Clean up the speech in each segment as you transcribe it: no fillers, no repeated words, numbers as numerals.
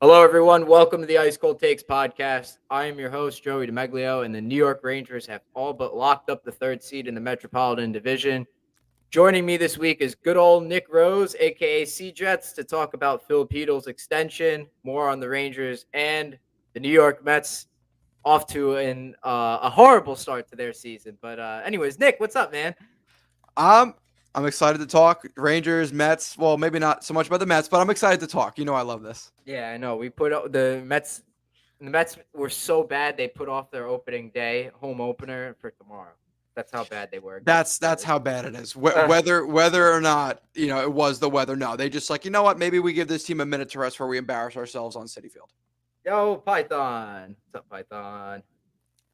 Hello, everyone. Welcome to the Ice Cold Takes podcast. I am your host, Joey DeMeglio, and the New York Rangers have all but locked up the third seed in the Metropolitan Division. Joining me this week is good old Nick Rose, a.k.a. CJETHS, to talk about Filip Chytil's extension, more on the Rangers, and the New York Mets off to a horrible start to their season. But anyways, Nick, what's up, man? I'm excited to talk Rangers, Mets. Well, maybe not so much about the Mets, but I'm excited to talk. You know, I love this. Yeah, I know. We put out the Mets. The Mets were so bad they put off their opening day home opener for tomorrow. That's how bad they were. That's how bad it is. Whether or not it was the weather. No, they just like what? Maybe we give this team a minute to rest before we embarrass ourselves on Citi Field. Yo, Python. What's up, Python?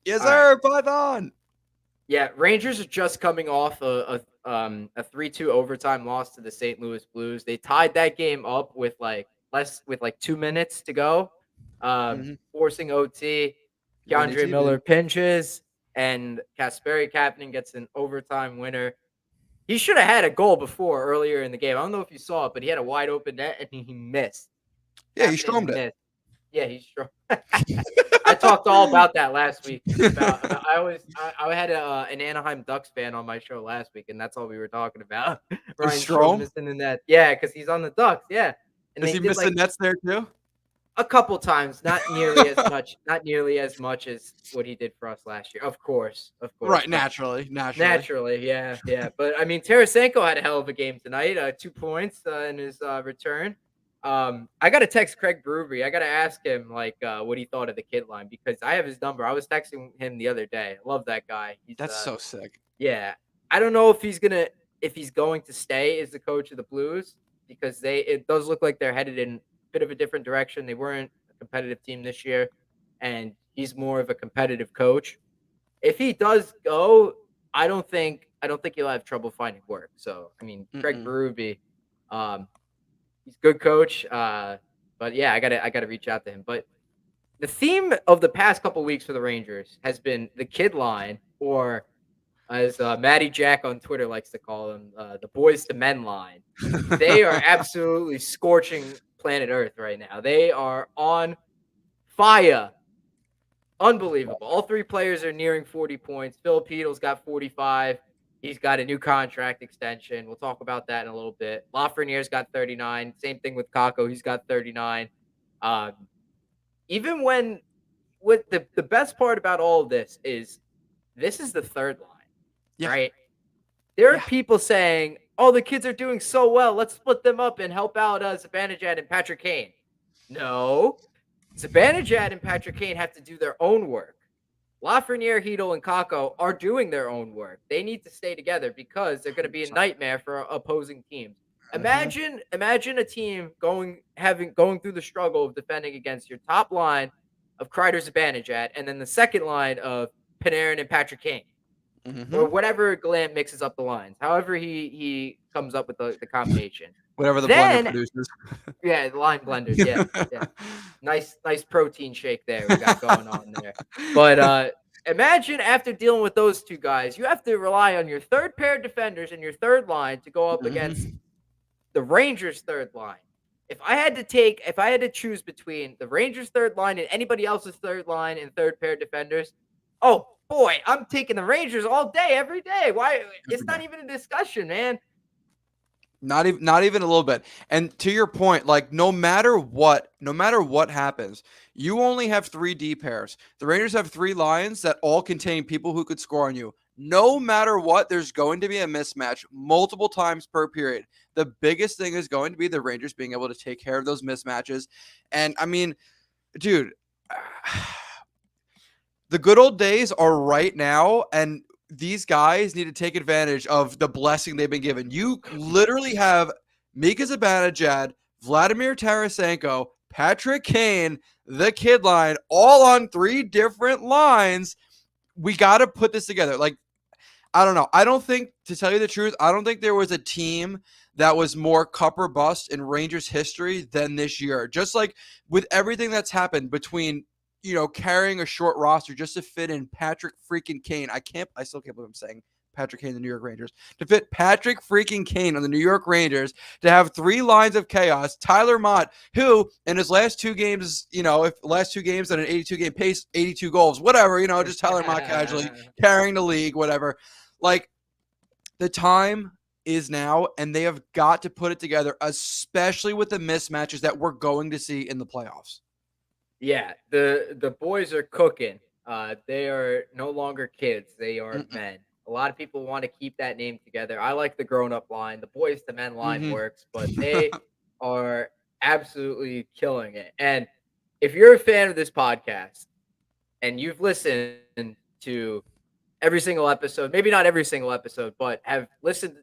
Yes, sir, Python. Yeah, Rangers are just coming off a 3-2 overtime loss to the St. Louis Blues. They tied that game up with like 2 minutes to go, forcing OT. Keandre Miller pinches, and Kasperi Kapanen gets an overtime winner. He should have had a goal earlier in the game. I don't know if you saw it, but he had a wide open net and he missed. Yeah, he stromed it. Yeah, he's strong. I talked all about that last week. I had an Anaheim Ducks fan on my show last week, and that's all we were talking about. Ryan Strome missing the net. Yeah, because he's on the Ducks. Yeah. And does he miss the nets there too? A couple times, not nearly as much. Not nearly as much as what he did for us last year. Of course. Right, naturally. Yeah. But I mean, Tarasenko had a hell of a game tonight. 2 points in his return. I got to text Craig Brewery. I got to ask him what he thought of the kid line because I have his number. I was texting him the other day. I love that guy. That's so sick. Yeah. I don't know if he's going to stay as the coach of the Blues because it does look like they're headed in a bit of a different direction. They weren't a competitive team this year, and he's more of a competitive coach. If he does go, I don't think he'll have trouble finding work. So, I mean, Craig Berube, he's a good coach. But yeah, I gotta reach out to him. But the theme of the past couple weeks for the Rangers has been the kid line, or as Matty Jack on Twitter likes to call them, the boys to men line. They are absolutely scorching planet Earth right now. They are on fire. Unbelievable. All three players are nearing 40 points. Filip Chytil's got 45. He's got a new contract extension. We'll talk about that in a little bit. Lafreniere's got 39. Same thing with Kakko. He's got 39. Even when with the best part about all of this is the third line, right? There are people saying, oh, the kids are doing so well. Let's split them up and help out Zibanejad and Patrick Kane. No. Zibanejad and Patrick Kane have to do their own work. Lafreniere, Chytil, and Kakko are doing their own work. They need to stay together because they're going to be a nightmare for opposing teams. Imagine a team going through the struggle of defending against your top line of Kreider, Zibanejad, and then the second line of Panarin and Patrick Kane. Or whatever Gallant mixes up the lines. However he comes up with the combination. Whatever the blender produces. Yeah, the line blenders. Yeah. Nice protein shake there we got going on there. But imagine after dealing with those two guys, you have to rely on your third pair of defenders and your third line to go up against the Rangers' third line. If I had to choose between the Rangers' third line and anybody else's third line and third pair of defenders, oh boy, I'm taking the Rangers all day, every day. Why? It's not even a discussion, man. Not even a little bit. And to your point, like no matter what happens, you only have 3 D pairs. The Rangers have 3 lines that all contain people who could score on you. No matter what, there's going to be a mismatch multiple times per period. The biggest thing is going to be the Rangers being able to take care of those mismatches. And I mean, dude, the good old days are right now, and these guys need to take advantage of the blessing they've been given. You literally have Mika Zibanejad, Vladimir Tarasenko, Patrick Kane, the kid line, all on 3 different lines. We got to put this together. Like, I don't know. I don't think, to tell you the truth, I don't think there was a team that was more cup or bust in Rangers history than this year. Just like with everything that's happened between carrying a short roster just to fit in Patrick freaking Kane. I still can't believe I'm saying Patrick Kane, the New York Rangers, to fit Patrick freaking Kane on the New York Rangers, to have 3 lines of chaos. Tyler Mott, who in his last 2 games, if last 2 games at an 82 game pace, 82 goals, whatever, just Tyler Mott casually carrying the league, whatever. Like, the time is now, and they have got to put it together, especially with the mismatches that we're going to see in the playoffs. Yeah, the boys are cooking. They are no longer kids; they are men. A lot of people want to keep that name together. I like the grown-up line. The boys to men line works, but they are absolutely killing it. And if you're a fan of this podcast and you've listened to every single episode, maybe not every single episode, but have listened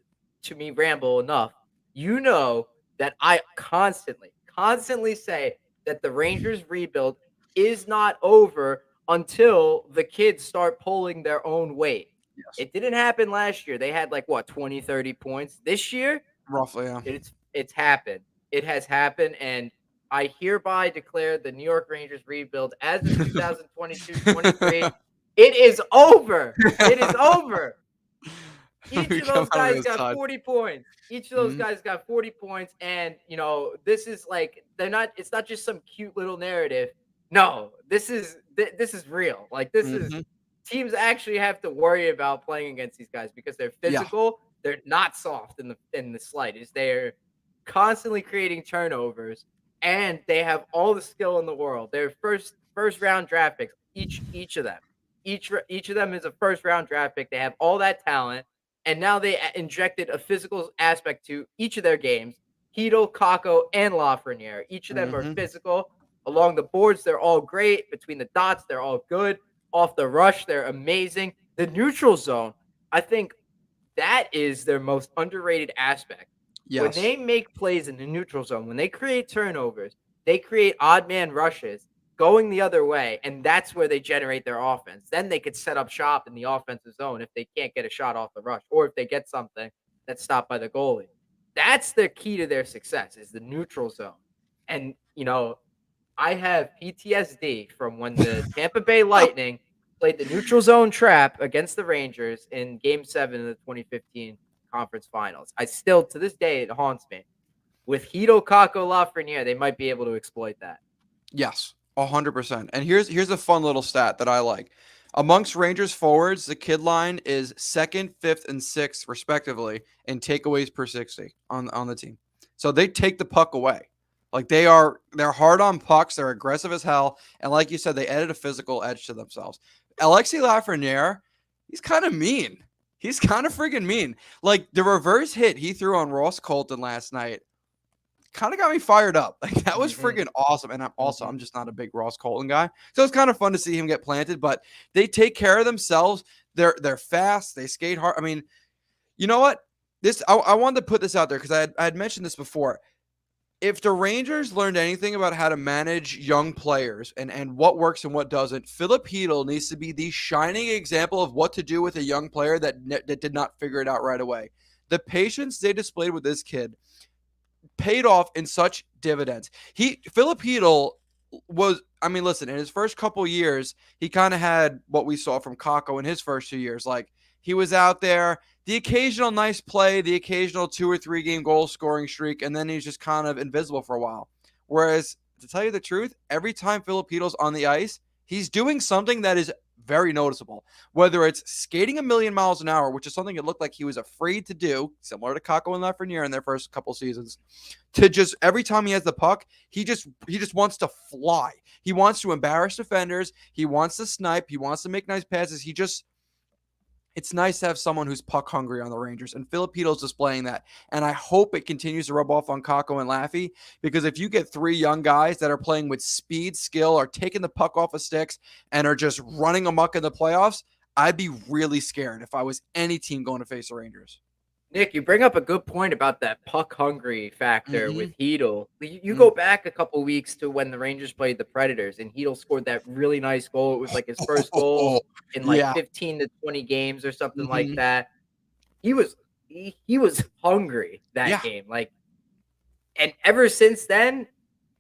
to me ramble enough, you know that I constantly say that the Rangers rebuild is not over until the kids start pulling their own weight. Yes. It didn't happen last year. They had like what 20, 30 points. This year, Roughly, yeah. it's happened. It has happened, and I hereby declare the New York Rangers rebuild as of 2022-23. It is over. It is over. Each We of come those out on guys this got side. 40 points. Each of those guys got 40 points. And, this is like, it's not just some cute little narrative. No, this is real. Like, this is, teams actually have to worry about playing against these guys because they're physical. They're not soft in the slightest. They're constantly creating turnovers, and they have all the skill in the world. They're first round draft picks. Each of them. Each of them is a first round draft pick. They have all that talent, and now they injected a physical aspect to each of their games. Chytil, Kakko, and Lafreniere. Each of them are physical. Along the boards, they're all great. Between the dots, they're all good. Off the rush, they're amazing. The neutral zone, I think that is their most underrated aspect. When Yes. they make plays in the neutral zone, when they create turnovers, they create odd man rushes going the other way, and that's where they generate their offense. Then they could set up shop in the offensive zone if they can't get a shot off the rush, or if they get something that's stopped by the goalie. That's the key to their success is the neutral zone. And I have PTSD from when the Tampa Bay Lightning played the neutral zone trap against the Rangers in Game 7 of the 2015 Conference Finals. I still, to this day, it haunts me. With Chytil, Kakko, Lafreniere, they might be able to exploit that. Yes, 100%. And here's a fun little stat that I like. Amongst Rangers forwards, the kid line is 2nd, 5th, and 6th, respectively, in takeaways per 60 on the team. So they take the puck away. Like they're hard on pucks, they're aggressive as hell, and like you said, they added a physical edge to themselves. Alexis Lafreniere, he's kind of mean. He's kind of freaking mean. Like the reverse hit he threw on Ross Colton last night kind of got me fired up. Like that was freaking awesome. And I'm just not a big Ross Colton guy. So it's kind of fun to see him get planted, but they take care of themselves. They're fast, they skate hard. I mean, you know what? I wanted to put this out there because I had mentioned this before. If the Rangers learned anything about how to manage young players and what works and what doesn't, Filip Chytil needs to be the shining example of what to do with a young player that did not figure it out right away. The patience they displayed with this kid paid off in such dividends. Filip Chytil was, I mean, listen, in his first couple years, he kind of had what we saw from Kakko in his first 2 years. Like he was out there, the occasional nice play, the occasional 2 or 3 game goal scoring streak, and then he's just kind of invisible for a while. Whereas, to tell you the truth, every time Filip Chytil's on the ice, he's doing something that is very noticeable. Whether it's skating a million miles an hour, which is something it looked like he was afraid to do, similar to Kakko and Lafreniere in their first couple seasons, to just every time he has the puck, he just wants to fly. He wants to embarrass defenders. He wants to snipe. He wants to make nice passes. It's nice to have someone who's puck hungry on the Rangers, and Filip Chytil's displaying that. And I hope it continues to rub off on Kakko and Laffy, because if you get 3 young guys that are playing with speed, skill, are taking the puck off of sticks, and are just running amok in the playoffs, I'd be really scared if I was any team going to face the Rangers. Nick, you bring up a good point about that puck hungry factor with Chytil. You go back a couple weeks to when the Rangers played the Predators, and Chytil scored that really nice goal. It was like his first goal in like 15 to 20 games or something like that. He was hungry that game. Like, and ever since then,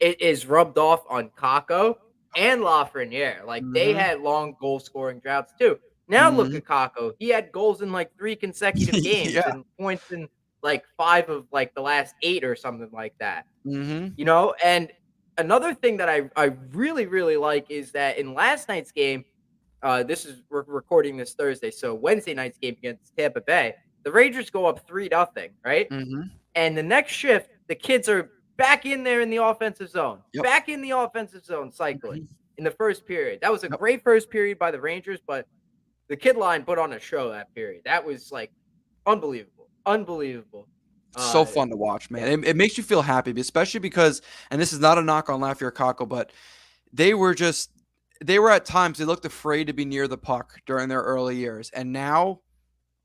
it is rubbed off on Kakko and Lafreniere. Like they had long goal scoring droughts too. Now look Mhm. at Kako. He had goals in like 3 consecutive games Yeah. and points in like 5 of like the last 8 or something like that. Mhm. And another thing that I really, really like is that in last night's game, we're recording this Thursday, so Wednesday night's game against Tampa Bay, the Rangers go up 3-0, right? Mhm. And the next shift, the kids are back in there in the offensive zone, Yep. back in the offensive zone cycling Mhm. in the first period. That was a Yep. great first period by the Rangers, but the kid line put on a show that period. That was like unbelievable, unbelievable. So Uh, fun to watch, man. yeah, It makes you feel happy, especially because, and this is not a knock on Lafayette Cockle, but they were just, they were at times, they looked afraid to be near the puck during their early years. And now,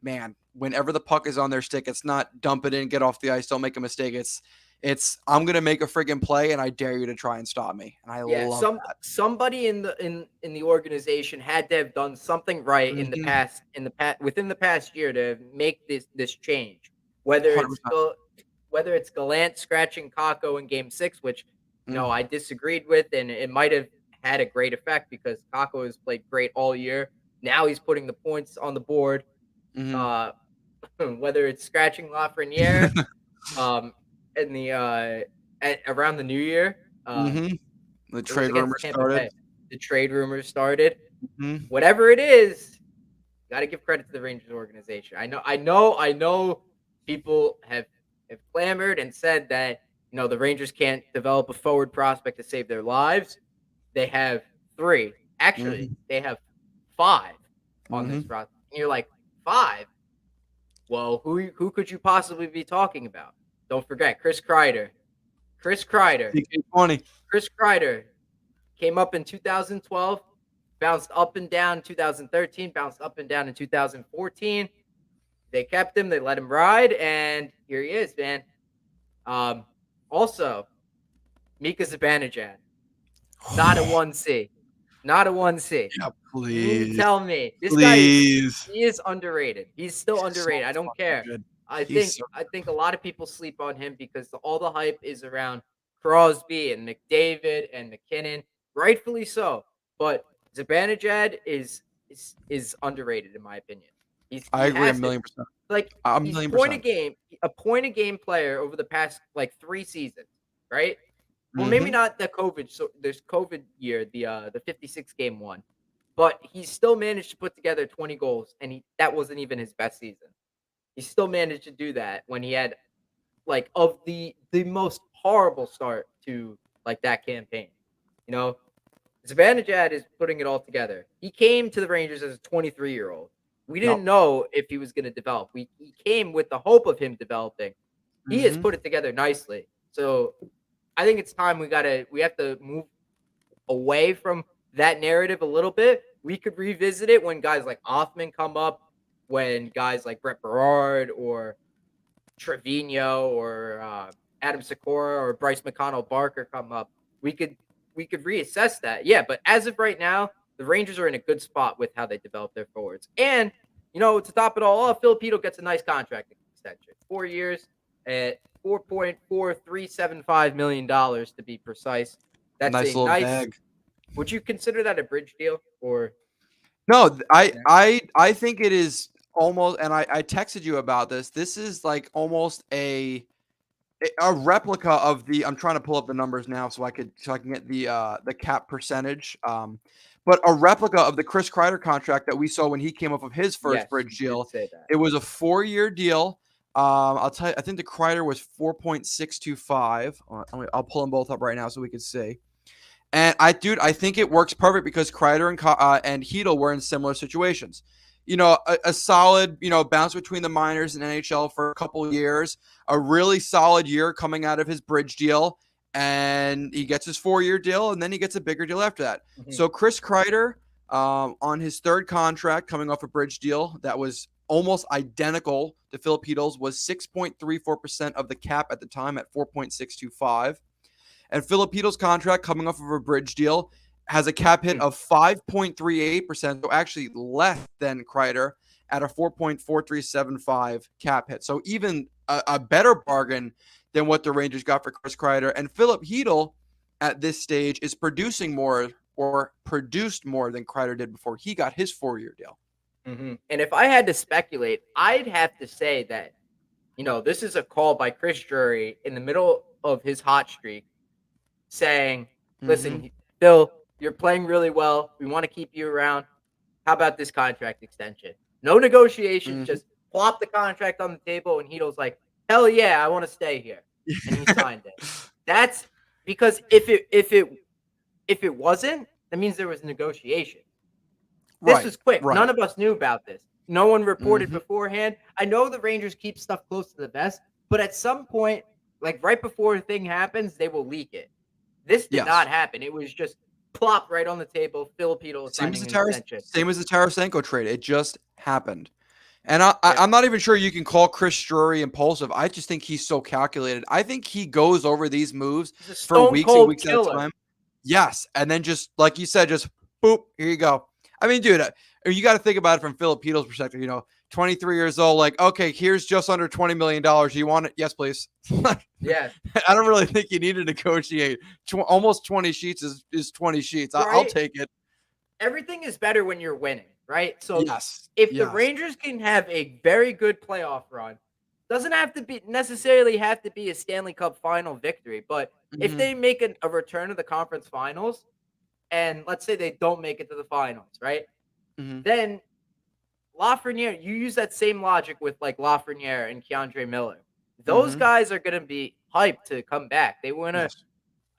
man, whenever the puck is on their stick, it's not dump it in, get off the ice, don't make a mistake. It's I'm gonna make a friggin' play, and I dare you to try and stop me. And I yeah. love that. Somebody in the organization had to have done something right Mhm. in the past within the past year to make this change. Whether it's 100%. whether it's Gallant scratching Kako in Game 6, which Mm. I disagreed with, and it might have had a great effect because Kako has played great all year. Now he's putting the points on the board. Mhm. Uh, whether it's scratching Lafreniere, um, in the around the New Year, Mhm. The it was trade against rumor Tampa started. Bay. The trade rumors started. Mhm. Whatever it is, gotta give credit to the Rangers organization. I know people have clamored and said that, the Rangers can't develop a forward prospect to save their lives. They have 3. Actually, Mhm. they have 5 on this Mhm. roster. And you're like, 5? Well, who could you possibly be talking about? Don't forget Chris Kreider. Chris Kreider. CK20. Chris Kreider came up in 2012, bounced up and down in 2013, bounced up and down in 2014. They kept him, they let him ride, and here he is, man. Um, Also, Mika Zibanejad, not a 1C. Not a 1C. Yeah, You mean to please. tell me this guy Please. he is underrated. He's still He's so underrated. I don't fucking care. good. I He's think so I think a lot of people sleep on him because all the hype is around Crosby and McDavid and McKinnon, rightfully so. But Zibanejad is underrated in my opinion. I He agree a has it. million percent. Like A he's million percent. a point a game player over the past like 3 seasons, right? Well, maybe Mhm. not the COVID. So there's COVID year, the 56 game one, but he still managed to put together 20 goals, and that wasn't even his best season. He still managed to do that when he had like of the most horrible start to like that campaign. You know, Zibanejad is putting it all together. He came to the Rangers as a 23-year-old. We didn't Yep. know if he was going to develop. He came with the hope of him developing. He has Mhm. put it together nicely. So I think it's time we have to move away from that narrative a little bit. We could revisit it when guys like Othman come up, when guys like Brett Berard or Trevino or Adam Sikora or Bryce McConnell Barker come up. We could we could reassess that. Yeah, but as of right now, the Rangers are in a good spot with how they develop their forwards. And to top it all off, Filipino gets a nice contract extension, 4 years at $4.4375 million to be precise. That's Nice a little nice. bag. Would you consider that a bridge deal or? No, I think it is almost, and I texted you about this. This is like almost a replica of the, I'm trying to pull up the numbers now so I can get the cap percentage. But a replica of the Chris Kreider contract that we saw when he came off of his first Yes, bridge you did deal. say that. It was a 4-year deal. I'll tell you, I think the Kreider was 4.625. I'll pull them both up right now so we can see. And I think it works perfect because Kreider and Chytil were in similar situations. A solid, bounce between the minors and NHL for a couple of years, a really solid year coming out of his bridge deal, and he gets his 4-year deal, and then he gets a bigger deal after that. Mhm. So Chris Kreider, on his third contract, coming off a bridge deal that was almost identical to Filip Chytil's, was 6.34% of the cap at the time at 4.625. And Filipino's contract coming off of a bridge deal has a cap hit of 5.38%, so actually less than Kreider at a 4.4375 cap hit. So even a better bargain than what the Rangers got for Chris Kreider. And Filip Chytil at this stage is producing more or produced more than Kreider did before he got his 4-year deal. And if I had to speculate, I'd have to say that, this is a call by Chris Drury in the middle of his hot streak saying, Mm-hmm. "Listen, Phil, you're playing really well. We want to keep you around. How about this contract extension? No negotiations, Mm-hmm. just plop the contract on the table." And Hedo's like, "Hell yeah, I want to stay here." And he signed it. That's because if it wasn't, that means there was negotiation. This Right. was quick. Right. None of us knew about this. No one reported Mm-hmm. beforehand. I know the Rangers keep stuff close to the vest, but at some point, like right before a thing happens, they will leak it. This did not Yes. happen. It was just plop right on the table. Filipino Same as signing an extension. the Tarasenko trade. It just happened. And Yeah. I'm not even sure you can call Chris Drury impulsive. I just think he's so calculated. I think he goes over these moves He's a for stone weeks and cold weeks at a killer. time. Yes, and then just like you said, just boop, here you go. I mean, dude, you got to think about it from Filipino's perspective. 23 years old, like, okay, here's just under $20 million. You want it? Yes, please. Yeah. I don't really think you need to negotiate. Almost 20 sheets is 20 sheets. I'll Right? take it. Everything is better when you're winning, right? So Yes, if the yes. Rangers can have a very good playoff run, doesn't have to be necessarily have to be a Stanley Cup final victory, but if Hmm. they make a return to the conference finals, and let's say they don't make it to the finals, right? Hmm. Then Lafreniere, you use that same logic with like Lafreniere and Keandre Miller. Those Hmm. guys are going to be hyped to come back. They want to.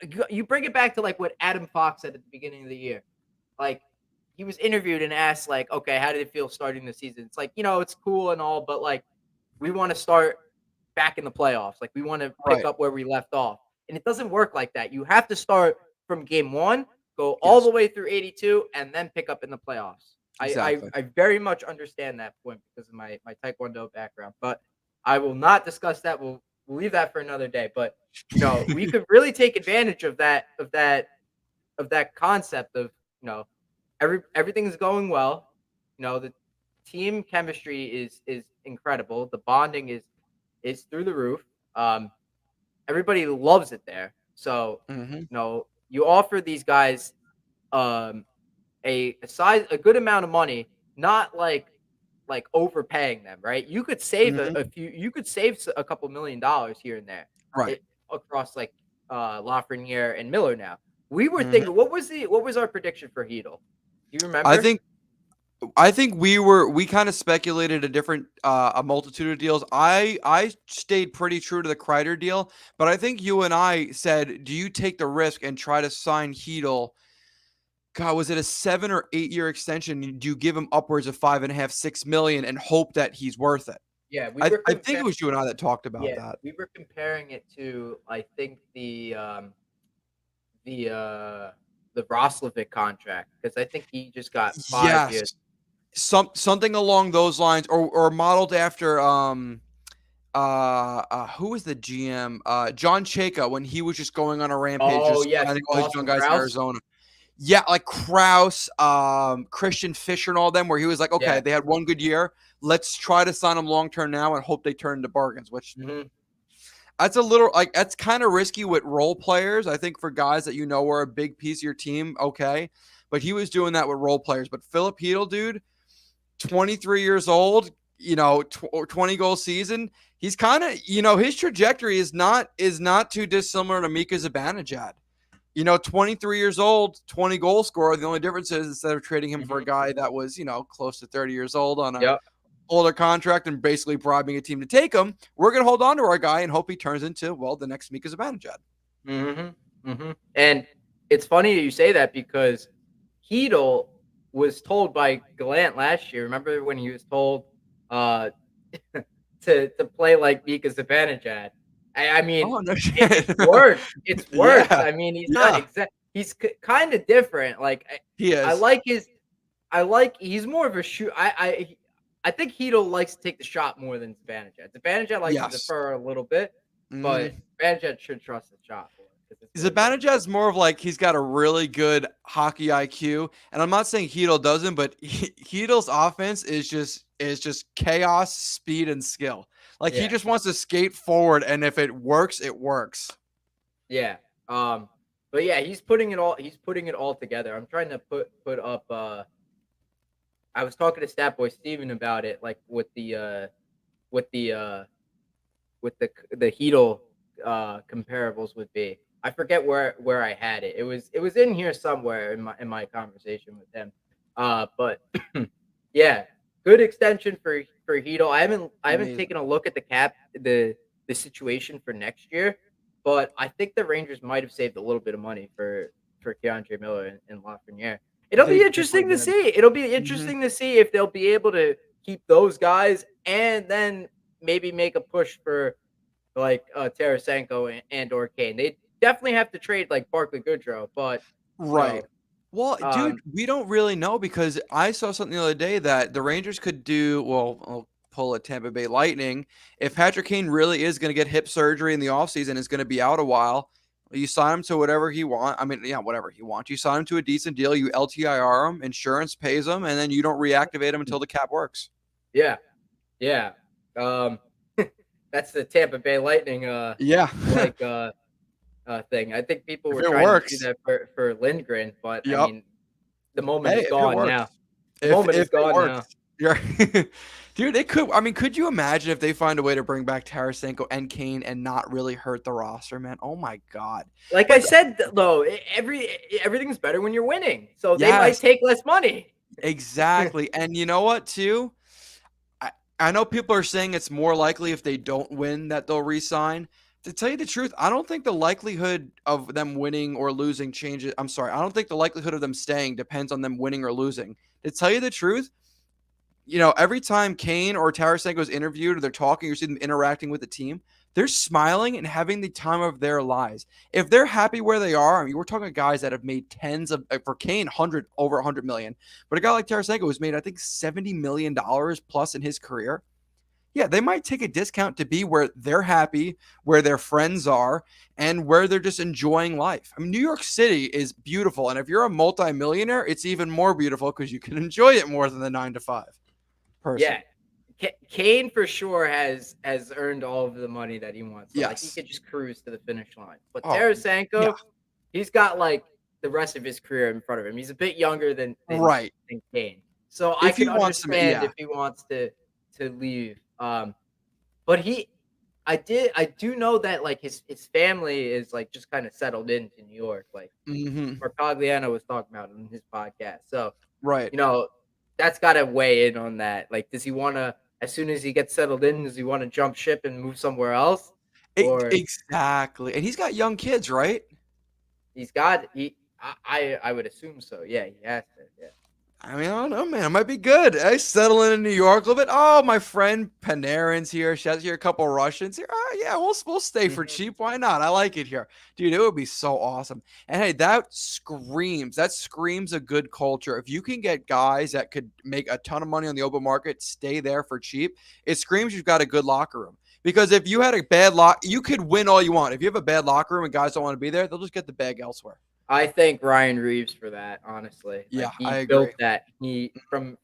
Yes. You bring it back to like what Adam Fox said at the beginning of the year. Like he was interviewed and asked, like, okay, how did it feel starting the season? It's like, it's cool and all, but like we want to start back in the playoffs. Like we want to pick Right. up where we left off. And it doesn't work like that. You have to start from game one, go all the Yes. way through 82, and then pick up in the playoffs. Exactly. I very much understand that point because of my Taekwondo background, but I will not discuss that. We'll leave that for another day. But we could really take advantage of that concept of everything's going well. The team chemistry is incredible. The bonding is through the roof. Um, Everybody loves it there. So Hmm. you offer these guys um a good amount of money, not like overpaying them, right? You could save Hmm. you could save a couple $1 million here and there Right. it, across like Lafreniere and Miller now. We were Hmm. thinking what was our prediction for Heedle? Do you I remember? think I think we kind of speculated a multitude of deals. I stayed pretty true to the Kreider deal, but I think you and I said, do you take the risk and try to sign Heedle? God, was it a 7 or 8 year extension? Do you give him upwards of 5.5, 6 million and hope that he's worth it? Yeah, I think it was you and I that talked about yeah, that. we were comparing it to I think the the Roslovic contract because I think he just got 5 years. Yes. Something along those lines, or modeled after who was the GM? John Chayka, when he was just going on a rampage, Oh just yes, signing all these young Austin guys in Rouse. Arizona. Yeah, like Kraus, Christian Fisher, and all them, where he was like, okay, Yeah. they had one good year. Let's try to sign them long term now and hope they turn into bargains. Which Mhm. that's a little like that's kind of risky with role players. I think for guys that are a big piece of your team, okay. But he was doing that with role players. But Filip Chytil, dude, 23 years old, 20 goal season. He's kind of, his trajectory is not too dissimilar to Mika Zibanejad. 23 years old, 20 goal scorer. The only difference is instead of trading him for a Mhm. guy that was, close to 30 years old on a Yep. older contract and basically bribing a team to take him, we're going to hold on to our guy and hope he turns into, well, the next Mika Zibanejad. Mhm. Mhm. And it's funny you say that because Heedle was told by Gallant last year. Remember when he was told uh to play like Mika Zibanejad? I mean, Oh, no it shit. works. It's works. Yeah. I mean, he's not Yeah. exact. He's kind of different. Like He I is. like his. I like he's more of a shoot. I think Heedle likes to take the shot more than Zibanejad. Zibanejad likes to Yes. defer a little bit, but Mm. Zibanejad should trust the shot more because it's really good. Zibanejad's more of like he's got a really good hockey IQ, and I'm not saying Hedel doesn't, but Hedel's offense is just chaos, speed, and skill. Like he Yeah, just wants to skate forward, and if it works, it works. yeah. But yeah, he's putting it all. He's putting it all together. I'm trying to put up I was talking to Stat Boy Steven about it, like with the the Heedle comparables would be. I forget where I had it. It was in here somewhere in my conversation with him. But yeah, good extension for Heedle. I haven't Amazing. taken a look at the situation for next year, but I think the Rangers might have saved a little bit of money for Keandre Miller and Lafreniere. It'll They be definitely interesting to did. see. It'll be Mhm. interesting to see if they'll be able to keep those guys and then maybe make a push for like Tarasenko and or Kane. They definitely have to trade like Barkley Goodrow, but you Right. know, Well, dude, um, we don't really know because I saw something the other day that the Rangers could do well, I'll pull a Tampa Bay Lightning. If Patrick Kane really is going to get hip surgery in the offseason, is going to be out a while, you sign him to whatever he wants. I mean, yeah, whatever he wants. You sign him to a decent deal, you LTIR him, insurance pays him, and then you don't reactivate him until the cap works. yeah, yeah. Um, that's the Tampa Bay Lightning Yeah. like thing. I think people If were it trying to do works. that for Lindgren, but I Yep. mean, the moment Hey, is if it gone works. now. The moment If is it gone works. now. You're dude, it could I mean, could you imagine if they find a way to bring back Tarasenko and Kane and not really hurt the roster, man? Oh my god. Like I But said, though, everything's better when you're winning, so they might yes, take less money. exactly. And you know what, too? I, I know people are saying it's more likely if they don't win that they'll resign. To tell you the truth, I don't think the likelihood of them winning or losing changes. I'm sorry. I don't think the likelihood of them staying depends on them winning or losing. To tell you the truth, every time Kane or Tarasenko is interviewed or they're talking, you see them interacting with the team, they're smiling and having the time of their lives. If they're happy where they are, I mean, we're talking guys that have made tens of, for Kane, over 100 million, but a guy like Tarasenko who's made, I think, $70 million plus in his career. Yeah, they might take a discount to be where they're happy, where their friends are, and where they're just enjoying life. I mean, New York City is beautiful. And if you're a multimillionaire, it's even more beautiful because you can enjoy it more than the 9 to 5. Yeah, Personally. Kane for sure has earned all of the money that he wants. So like he Yes. could just cruise to the finish line. But Oh, yeah. Tarasenko, he's got like the rest of his career in front of him. He's a bit younger Right. than Kane. So I If he could wants to, understand yeah. if he wants to leave. But I do know that like his family is like just kind of settled into New York. Like Mhm. Marcagliano was talking about in his podcast. So Right. you know, that's gotta weigh in on that. Like, does he wanna as soon as he gets settled in, does he wanna jump ship and move somewhere else? Or Exactly. And he's got young kids, right? he's got he I would assume so. Yeah, he has to, yeah. I mean, I don't know, man. It might be good. I settle in New York a little bit. Oh, my friend Panarin's here. She has here a couple Russians here. Oh, yeah, we'll stay for Mhm. cheap. Why not? I like it here, dude. It would be so awesome. And hey, that screams a good culture. If you can get guys that could make a ton of money on the open market, stay there for cheap. It screams you've got a good locker room. Because if you had a bad you could win all you want. If you have a bad locker room and guys don't want to be there, they'll just get the bag elsewhere. I thank Ryan Reeves for that, honestly. Yeah, Like, I he agree. built that. He from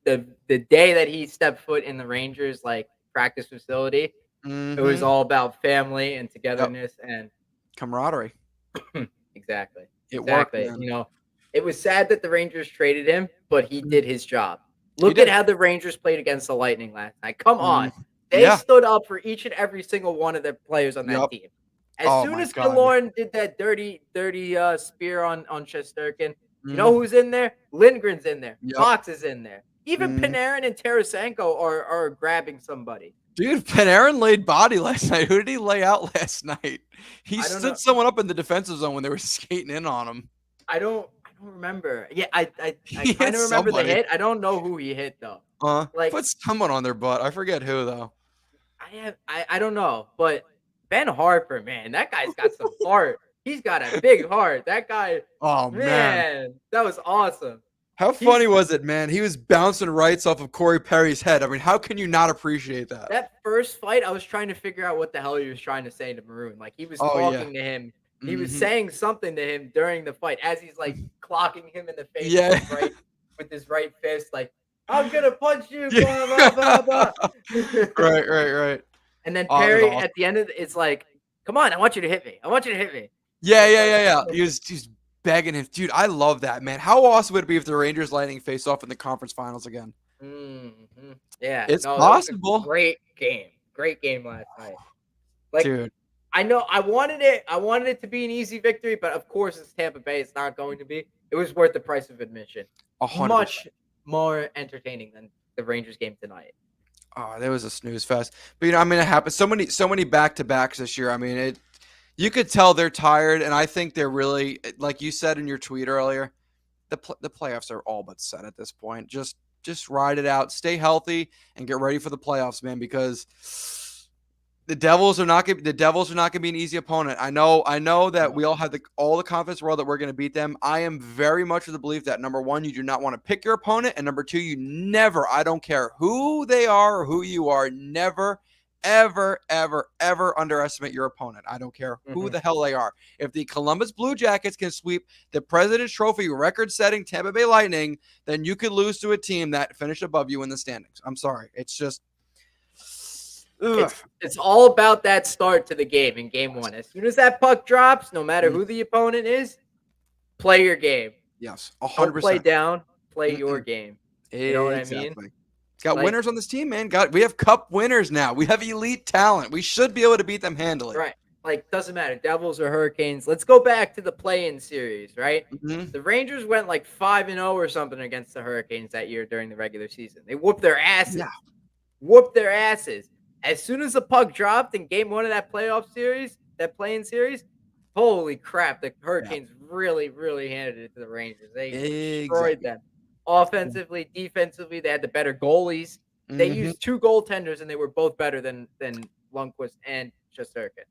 the day that he stepped foot in the Rangers, like, practice facility, it was Mm-hmm. all about family and Yep. togetherness and Camaraderie. exactly, It worked, exactly. man. It was sad that the Rangers traded him, but he Mhm. did his job. He Look at did. how the Rangers played against the Lightning last night. Come on. Mm. They Yeah. stood up for each and every single one of the players on that Yep. team. As Oh soon my as god. Killorn did that dirty spear on Shesterkin, you know Mhm. who's in there? Lindgren's in there. Yep. Mox is in there. Even Mhm. Panarin and Tarasenko are grabbing somebody. Dude, Panarin laid body last night. Who did he lay out last night? He I don't know. stood someone up in the defensive zone when they were skating in on him. I don't remember. Yeah, I He kind hit of remember the somebody. hit. I don't know who he hit though. He Like put someone on their butt. I forget who though. I don't know, but Ben Harper, man, that guy's got some heart. He's got a big heart. That guy, Oh man. man, that was awesome. How funny He's was it, man? He was bouncing rights off of Corey Perry's head. I mean, how can you not appreciate that? that first fight, I was trying to figure out what the hell he was trying to say to Maroon. Like he was Oh yeah. talking to him. He was Mhm. saying something to him during the fight as he's like clocking him in the face Yeah. with his right fist, like, I'm gonna punch you, Yeah. blah blah blah blah. Right. And then Oh, it was Perry awesome. at the end of it's like, come on, I want you to hit me. I want you to hit me. Yeah, It's yeah, like yeah, yeah. He's begging him. Dude, I love that, man. How awesome would it be if the Rangers Lightning face off in the conference finals again? Mm-hmm. Yeah, It's no, that was a possible, great game. Great game last night. Like, dude. I know I wanted it to be an easy victory, but of course it's Tampa Bay. It's not going to be. It was worth the price of admission. 100%. Much more entertaining than the Rangers game tonight. Oh, there was a snooze fest. But I mean, it happened. So many back to backs this year. I mean, you could tell they're tired, and I think they're really, like you said in your tweet earlier, the playoffs are all but set at this point. Just ride it out, stay healthy, and get ready for the playoffs, man. Because the Devils are not going to be an easy opponent. I know that No. we all have all the confidence in the world that we're going to beat them. I am very much of the belief that number one, you do not want to pick your opponent, and number two, you never, I don't care who they are or who you are, never, ever, ever, ever underestimate your opponent. I don't care who Mhm. the hell they are. If the Columbus Blue Jackets can sweep the President's Trophy record-setting Tampa Bay Lightning, then you could lose to a team that finished above you in the standings. I'm sorry. It's just ugh. It's all about that start to the game in game one. As soon as that puck drops, no matter who the opponent is, play your game. Yes, Don't play 100%. down. Play your Mm-mm. game. You know what I mean? Exactly. Got Like, winners on this team, man. We have cup winners now. We have elite talent. We should be able to beat them handily. right. Like, doesn't matter. Devils or Hurricanes. Let's go back to the play-in series, right? Mhm. The Rangers went like 5-0 or something against the Hurricanes that year during the regular season. They whooped their asses. Yeah. Whooped their asses. As soon as the puck dropped in game one of that playoff series, that play-in series, holy crap, the Hurricanes really, really handed it to the Rangers. They destroyed Exactly. them. Offensively, defensively, they had the better goalies. They Mhm. used two goaltenders, and they were both better than Lundqvist and Shesterkin.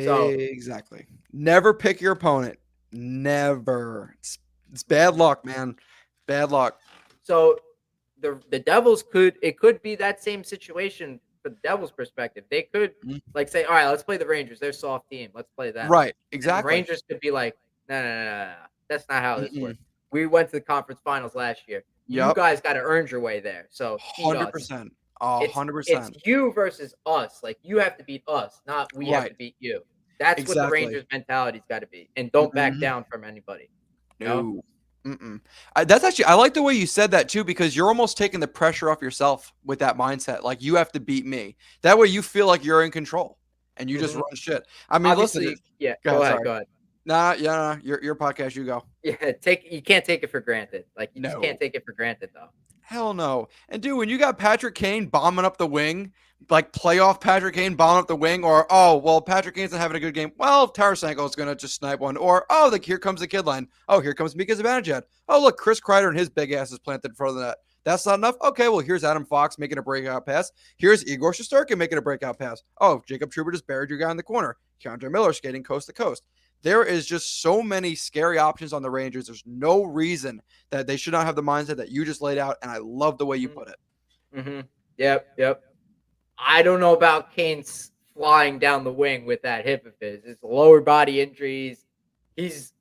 So Exactly. Never pick your opponent. Never. It's bad luck, man. Bad luck. so the Devils could be that same situation for the Devils' perspective. They could Mhm. like say, all right, let's play the Rangers. They're a soft team. Let's play them. Right. And the Exactly. Rangers could be like, no, no, no, no, no. That's not how this Mm-mm. works. We went to the conference finals last year. You Yep. guys got to earn your way there. So beat us. 100%. A It's 100%. you versus us. Like you have to beat us, not we have Right. to beat you. That's what the Exactly. Rangers mentality's got to be. And don't back Mhm. down from anybody. You know? No. Mm-mm. That's actually, I like the way you said that too, because you're almost taking the pressure off yourself with that mindset. Like, you have to beat me. That way you feel like you're in control and you just Mhm. run shit. I mean, listen, Obviously, yeah. go Go ahead. ahead. Sorry. Go ahead. Nah, yeah, nah, your podcast, you go. Yeah, you can't take it for granted. Like you just No. can't take it for granted though. Hell no. And dude, when you got Patrick Kane bombing up the wing, like playoff Patrick Kane bombing up the wing, or oh well, Patrick Kane's not having a good game. Well, Tarasenko is gonna just snipe one, or oh, here comes the kid line. Oh, here comes Mika Zibanejad. Oh, look, Chris Kreider and his big ass is planted in front of the net. That's not enough. Okay, well, here's Adam Fox making a breakout pass. Here's Igor Shesterkin making a breakout pass. Oh, Jacob Trouba just buried your guy in the corner. Keandre Miller skating coast to coast. There is just so many scary options on the Rangers. There's no reason that they should not have the mindset that you just laid out, and I love the way you put it. Mm-hmm. Yep. Yep. I don't know about Kane's flying down the wing with that hip of his. It's lower body injuries. He's.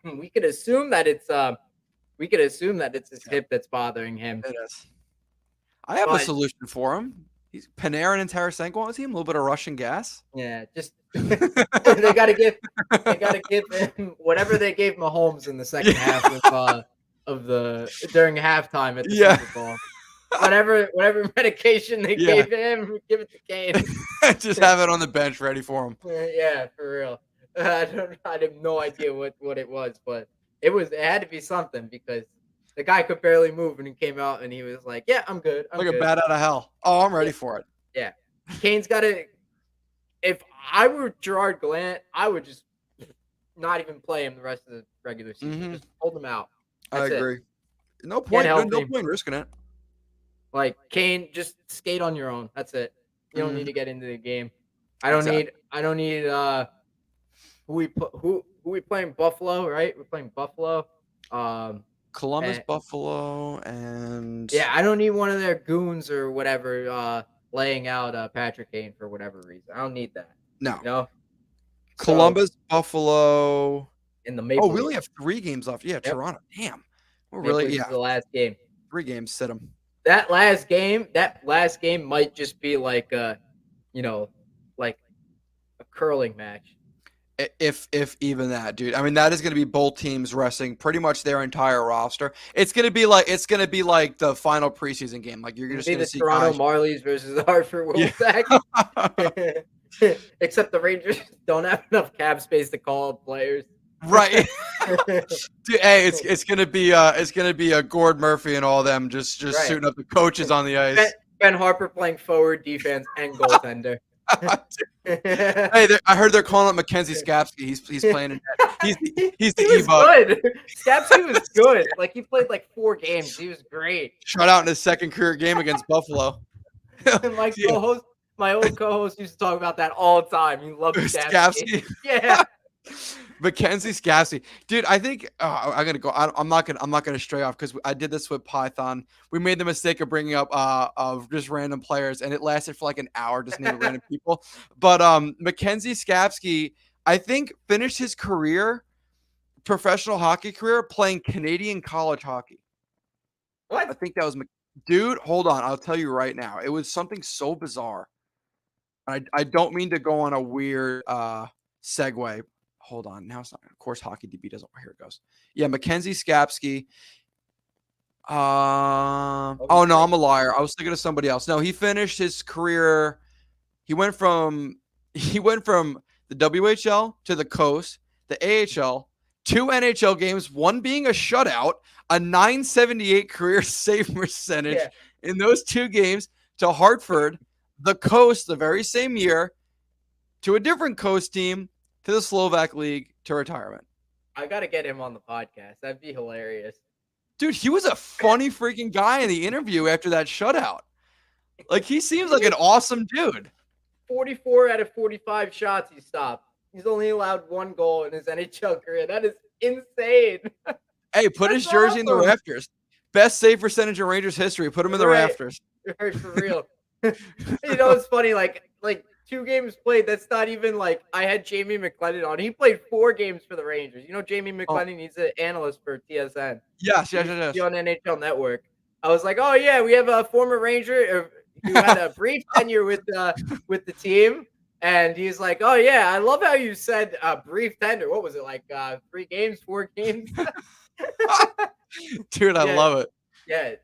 we could assume that it's his Yep, hip that's bothering him. it is. I have a But solution for him. He's Panarin and Tarasenko on his team, a little bit of Russian gas. yeah, just they got to give him whatever they gave Mahomes in the second Yeah. half of the during halftime at the Yeah. Super Bowl. Whatever medication they Yeah. gave him, give it to Kane. Just have it on the bench ready for him. Yeah, for real. I have no idea what it was, but it had to be something because the guy could barely move and he came out and he was like, "Yeah, I'm good. I'm Like a good." bat out of hell. Oh, I'm ready for it. Yeah, Kane's got to. If I were Gerard Gallant, I would just not even play him the rest of the regular season. Mhm. Just hold him out. I That's it. agree. No point. help No me. point risking it. Like Kane, just skate on your own. That's it. You don't Mhm. need to get into the game. I don't need who we playing Buffalo, right? We're playing Buffalo. Columbus, And Buffalo, and yeah, I don't need one of their goons or whatever laying out Patrick Kane for whatever reason. I don't need that. no. You know? So Columbus, Buffalo. in the Oh, Maple we only Leafs. have 3 games left. Yeah, Yep. Toronto. Damn. We're Maple really Leafs is yeah. the last game. 3 games. Sit them. That last game might just be like like a curling match. if even that, dude. I mean, that is going to be both teams resting pretty much their entire roster. It's going to be like the final preseason game. Like you're It'll just be going to the see Toronto guys. Marlies versus the Hartford Yeah. Wolfpack. Except the Rangers don't have enough cap space to call up players. Right. Dude, hey, it's gonna be a Gord Murphy and all them just Right. suiting up the coaches on the Ben, ice. Ben Harper playing forward, defense, and goaltender. Hey, I heard they're calling up Mackenzie Skapsky. He's playing in net. He's He the was E-Bug. good. Skapsky was good. Like he played like 4 games. He was great. Shut out in his second career game against Buffalo. My Yeah, co-host, my old co-host used to talk about that all the time. He loved Skapsky. Skapsky. Yeah. Mackenzie Skapsky, dude. I think I'm gonna go. I'm not gonna stray off because I did this with Python. We made the mistake of bringing up of just random players, and it lasted for like an hour just naming random people. But Mackenzie Skapsky, I think, finished his professional hockey career playing Canadian college hockey. I What? think that was dude. Hold on, I'll tell you right now. It was something so bizarre. I don't mean to go on a weird segue. Hold on. Now it's not. Of course, Hockey DB doesn't. Here it goes. Yeah, Mackenzie Skapsky. Oh no, I'm a liar. I was thinking of somebody else. No, he finished his career. He went from the WHL to the Coast, the AHL, 2 NHL games, one being a shutout, a .978 career save percentage in those 2 games to Hartford, the Coast the very same year, to a different Coast team, to the Slovak League, to retirement. I gotta get him on the podcast. That'd be hilarious. Dude, he was a funny freaking guy in the interview after that shutout. Like, he seems like an awesome dude. 44 out of 45 shots he stopped. He's only allowed 1 goal in his NHL career. That is insane. Hey, put his jersey in the rafters. Best save percentage in Rangers history. Put him in the rafters. Right, for real. You know, it's funny, like 2 games played. That's not even like I had Jamie McLennan on. He played 4 games for the Rangers. You know, Jamie McLennan, he's an analyst for TSN. Yes. He's on NHL Network. I was like, oh yeah, we have a former Ranger who had a brief tenure with the team, and he's like, oh yeah, I love how you said brief tenure. What was it like? 3 games, 4 games? Dude, I love it. Yeah,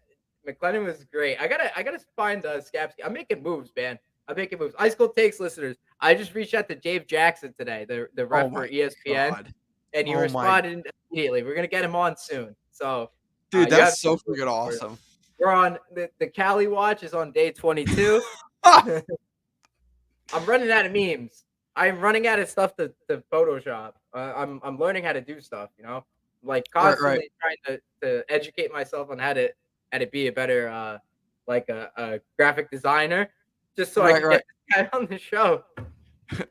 McLennan was great. I gotta find Skapsky. I'm making moves, man. I'm making moves. Ice Cold Takes listeners, I just reached out to Dave Jackson today, the ref for ESPN, God. and he responded immediately. We're gonna get him on soon. So, dude, that's so freaking awesome. We're on the Cali watch is on day 22. I'm running out of memes. I'm running out of stuff to Photoshop. I'm learning how to do stuff. You know, like constantly trying to educate myself on how to be a better like a graphic designer, just so I can get this guy on the show.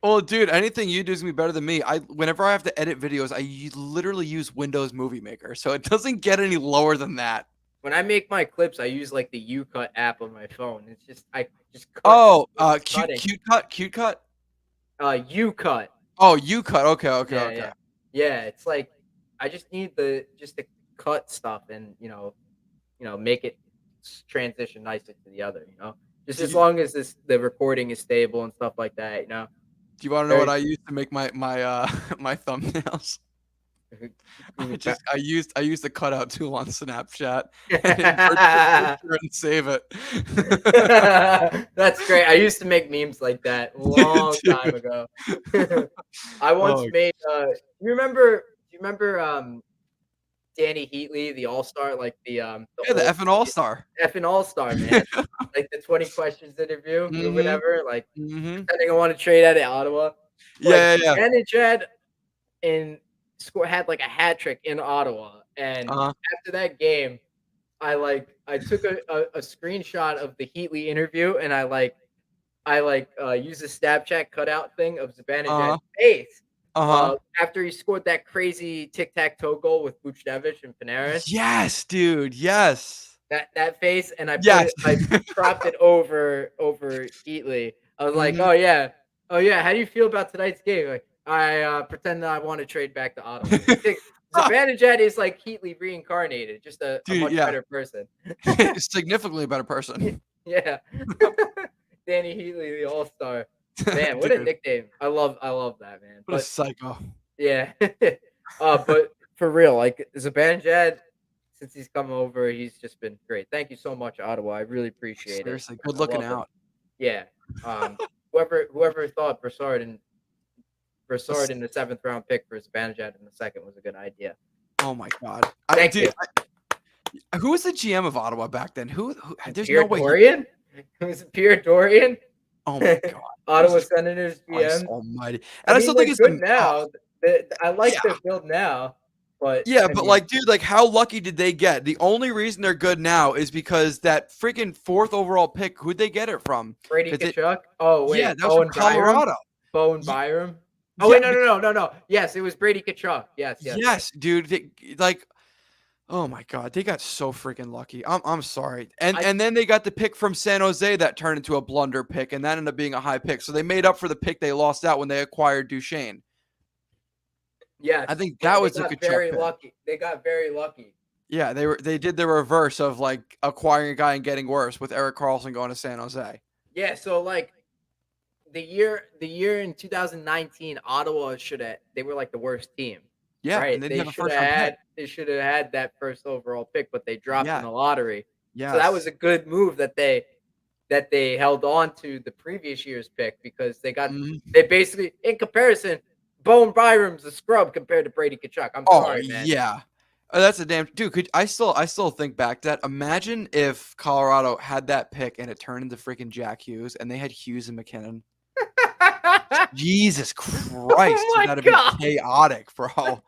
Well, dude, anything you do is gonna be better than me. Whenever I have to edit videos, I literally use Windows Movie Maker, so it doesn't get any lower than that. When I make my clips, I use like the UCut app on my phone. It's just I just cut. Oh, cute cut. UCut. Oh, UCut. Okay. Yeah, it's like I just need to cut stuff and you know make it transition nicely to the other. You know, just as long as the recording is stable and stuff like that. You know. Do you want to know what I used to make my my thumbnails? I used the cutout tool on Snapchat and save it. That's great. I used to make memes like that a long time ago. I once made. Do you remember Danny Heatley, the All-Star, like the effing All-Star, man, like the 20 questions interview or whatever. Like, I want to trade out of Ottawa. Yeah. Danny Jed had like a hat trick in Ottawa, and after that game, I took a screenshot of the Heatley interview, and I used a Snapchat cutout thing of Zibanejad's face. After he scored that crazy tic-tac-toe goal with Buchnevich and Panarin. Yes, dude. Yes. That face, and I cropped it over Heatley. I was like, oh yeah. How do you feel about tonight's game? Like, I pretend that I want to trade back to Ottawa. Zibanejad is like Heatley reincarnated, just a much better person. Significantly better person. Yeah. Danny Heatley, the All-Star. Man, what a Dude, nickname. I love that, man. what a But psycho. yeah. But for real, like Zibanejad, since he's come over, he's just been great. Thank you so much, Ottawa. I really appreciate it. Seriously, good I looking love him. out. Yeah. Whoever thought Broussard in the 7th round pick for Zibanejad in the second was a good idea. Oh my god. Thank you. Who was the GM of Ottawa back then? Who there's Pierre no way Dorian? Was it Pierre Dorian? oh my god. Ottawa Jesus Senators Christ GM. almighty. I And I mean, still think they're it's good now. I yeah. like their build now, but Yeah, I but mean, like, dude, like, how lucky did they get? The only reason they're good now is because that freaking 4th overall pick. Who'd they get it from? Brady Because it, Tkachuk. Oh yeah, wait, that was from Colorado. Bowen Ye- Byram. Oh Yeah, wait, no. Yes, it was Brady Tkachuk. Yes. yes, dude. Like, oh my god, they got so freaking lucky. I'm sorry. And I then they got the pick from San Jose that turned into a blunder pick, and that ended up being a high pick. So they made up for the pick they lost out when they acquired Duchesne. yes, I think yeah, that they was the got Kachuk very pick. lucky. They got very lucky. Yeah, they did the reverse of like acquiring a guy and getting worse with Eric Carlson going to San Jose. Yeah, so like the year in 2019, Ottawa they were like the worst team, Yeah, and right? they didn't have a first round pick. They should have had that first overall pick, but they dropped in Yeah, the lottery. So that was yes. a good move that they held on to the previous year's pick because Mhm. they basically in comparison, Bowen Byram's a scrub compared to Brady Tkachuk. I'm Oh sorry, man. yeah. That's a damn dude. I still think back to that. Imagine if Colorado had that pick and it turned into freaking Jack Hughes and they had Hughes and McKinnon. Jesus Christ, Oh my that'd be god. chaotic, bro.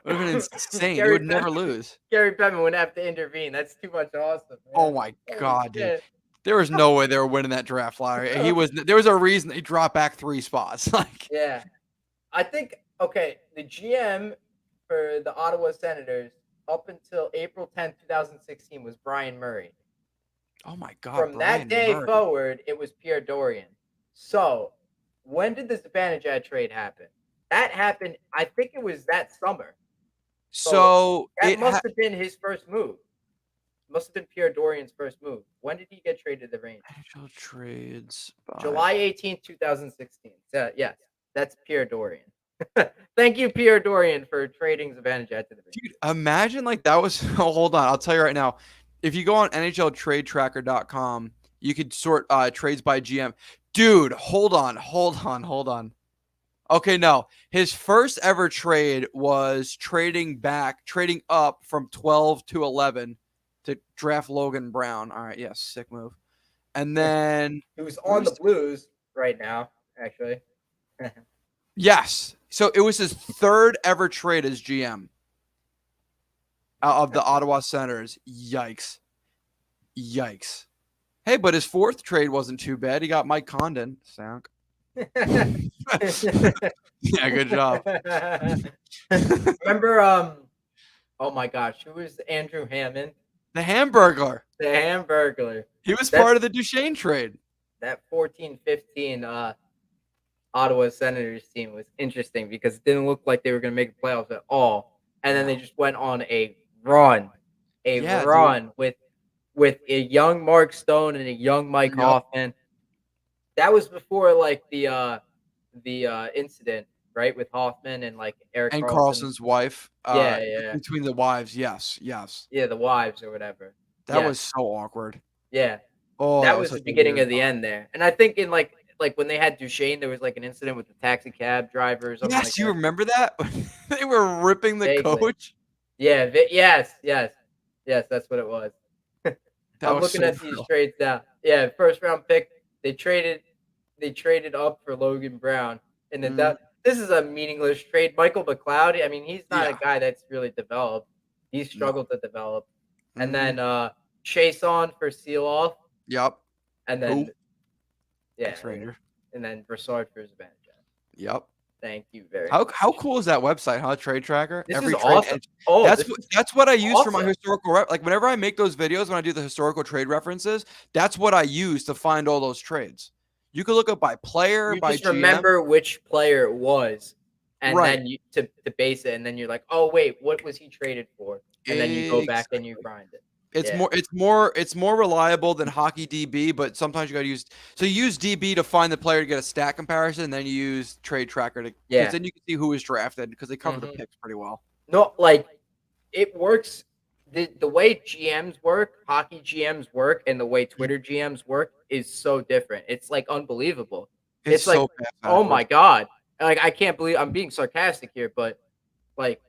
Would have been insane. They Gary would never Bettman, lose. Gary Bettman would have to intervene. That's too much awesome, Oh man. my Holy god, dude. shit. There was no way they were winning that draft lottery. There was a reason they dropped back 3 spots. Like, Yeah. I think okay, the GM for the Ottawa Senators up until April 10th, 2016 was Brian Murray. oh my god, From that Brian day Murray. forward, it was Pierre Dorian. So, when did the Zibanejad trade happen? That happened, I think it was that summer. So, So that must have been his first move. Must have been Pierre Dorian's first move. When did he get traded to the Rangers? NHL trades by July 18th, 2016. So, yes, that's Pierre Dorian. Thank you, Pierre Dorian, for trading Zibanejad to the Rangers. dude, imagine like that was oh, hold on. I'll tell you right now. If you go on NHLTradeTracker.com, you could sort trades by GM. Dude, hold on. Okay, no. His first ever trade was trading up from 12 to 11 to draft Logan Brown. All right, yes, sick move. And then Who's on the Blues right now, actually. yes. So it was his third ever trade as GM of the Ottawa Senators. Yikes. Hey, but his fourth trade wasn't too bad. He got Mike Condon. Sound. Yeah, good job. Remember, oh my gosh, who was Andrew Hammond? The Hamburglar. The Hamburglar. He was part of the Duchesne trade. That 14-15 Ottawa Senators team was interesting because it didn't look like they were going to make the playoffs at all. And then they just went on a run. With a young Mark Stone and a young Mike Hoffman. That was before like the incident, right, with Hoffman and like Eric and Carlson's wife. Yeah. Between the wives, yes. Yeah, the wives or whatever. That was so awkward. Yeah. Oh, that was the beginning of the end there. And I think in like when they had Duchesne, there was like an incident with the taxi cab driver or something like Yes, you that. remember that? They were ripping the Vaguely. coach. Yeah, yes, that's what it was. I'm looking at these trades now. Yeah, first round pick. They traded up for Logan Brown, and then this is a meaningless trade. Michael McLeod. I mean, he's not a guy that's really developed. He's struggled to develop. And then Chase on for Seeloff. Yep. And then Ex-Ranger. And then Broussard for Zibanejad. Yep. Thank you very much. much. How cool is that website, huh? Trade Tracker. This is awesome. Oh, that's what I use for my historical like whenever I make those videos when I do the historical trade references, that's what I use to find all those trades. You can look up by player, you by just GM. remember which player it was, and then you to base it, and then you're like, oh wait, what was he traded for? And then you go back and you find it. It's Yeah. more reliable than hockey DB, but sometimes you got to use DB to find the player to get a stat comparison, and then you use trade tracker because Yeah. then you can see who was drafted because they cover the hmm picks pretty well. No, like it works. The way GMs work, hockey GMs work, and the way Mhm. Twitter GMs work is so different. It's like unbelievable. It's It's like, so fast oh my backwards. god, like I can't believe I'm being sarcastic here, but like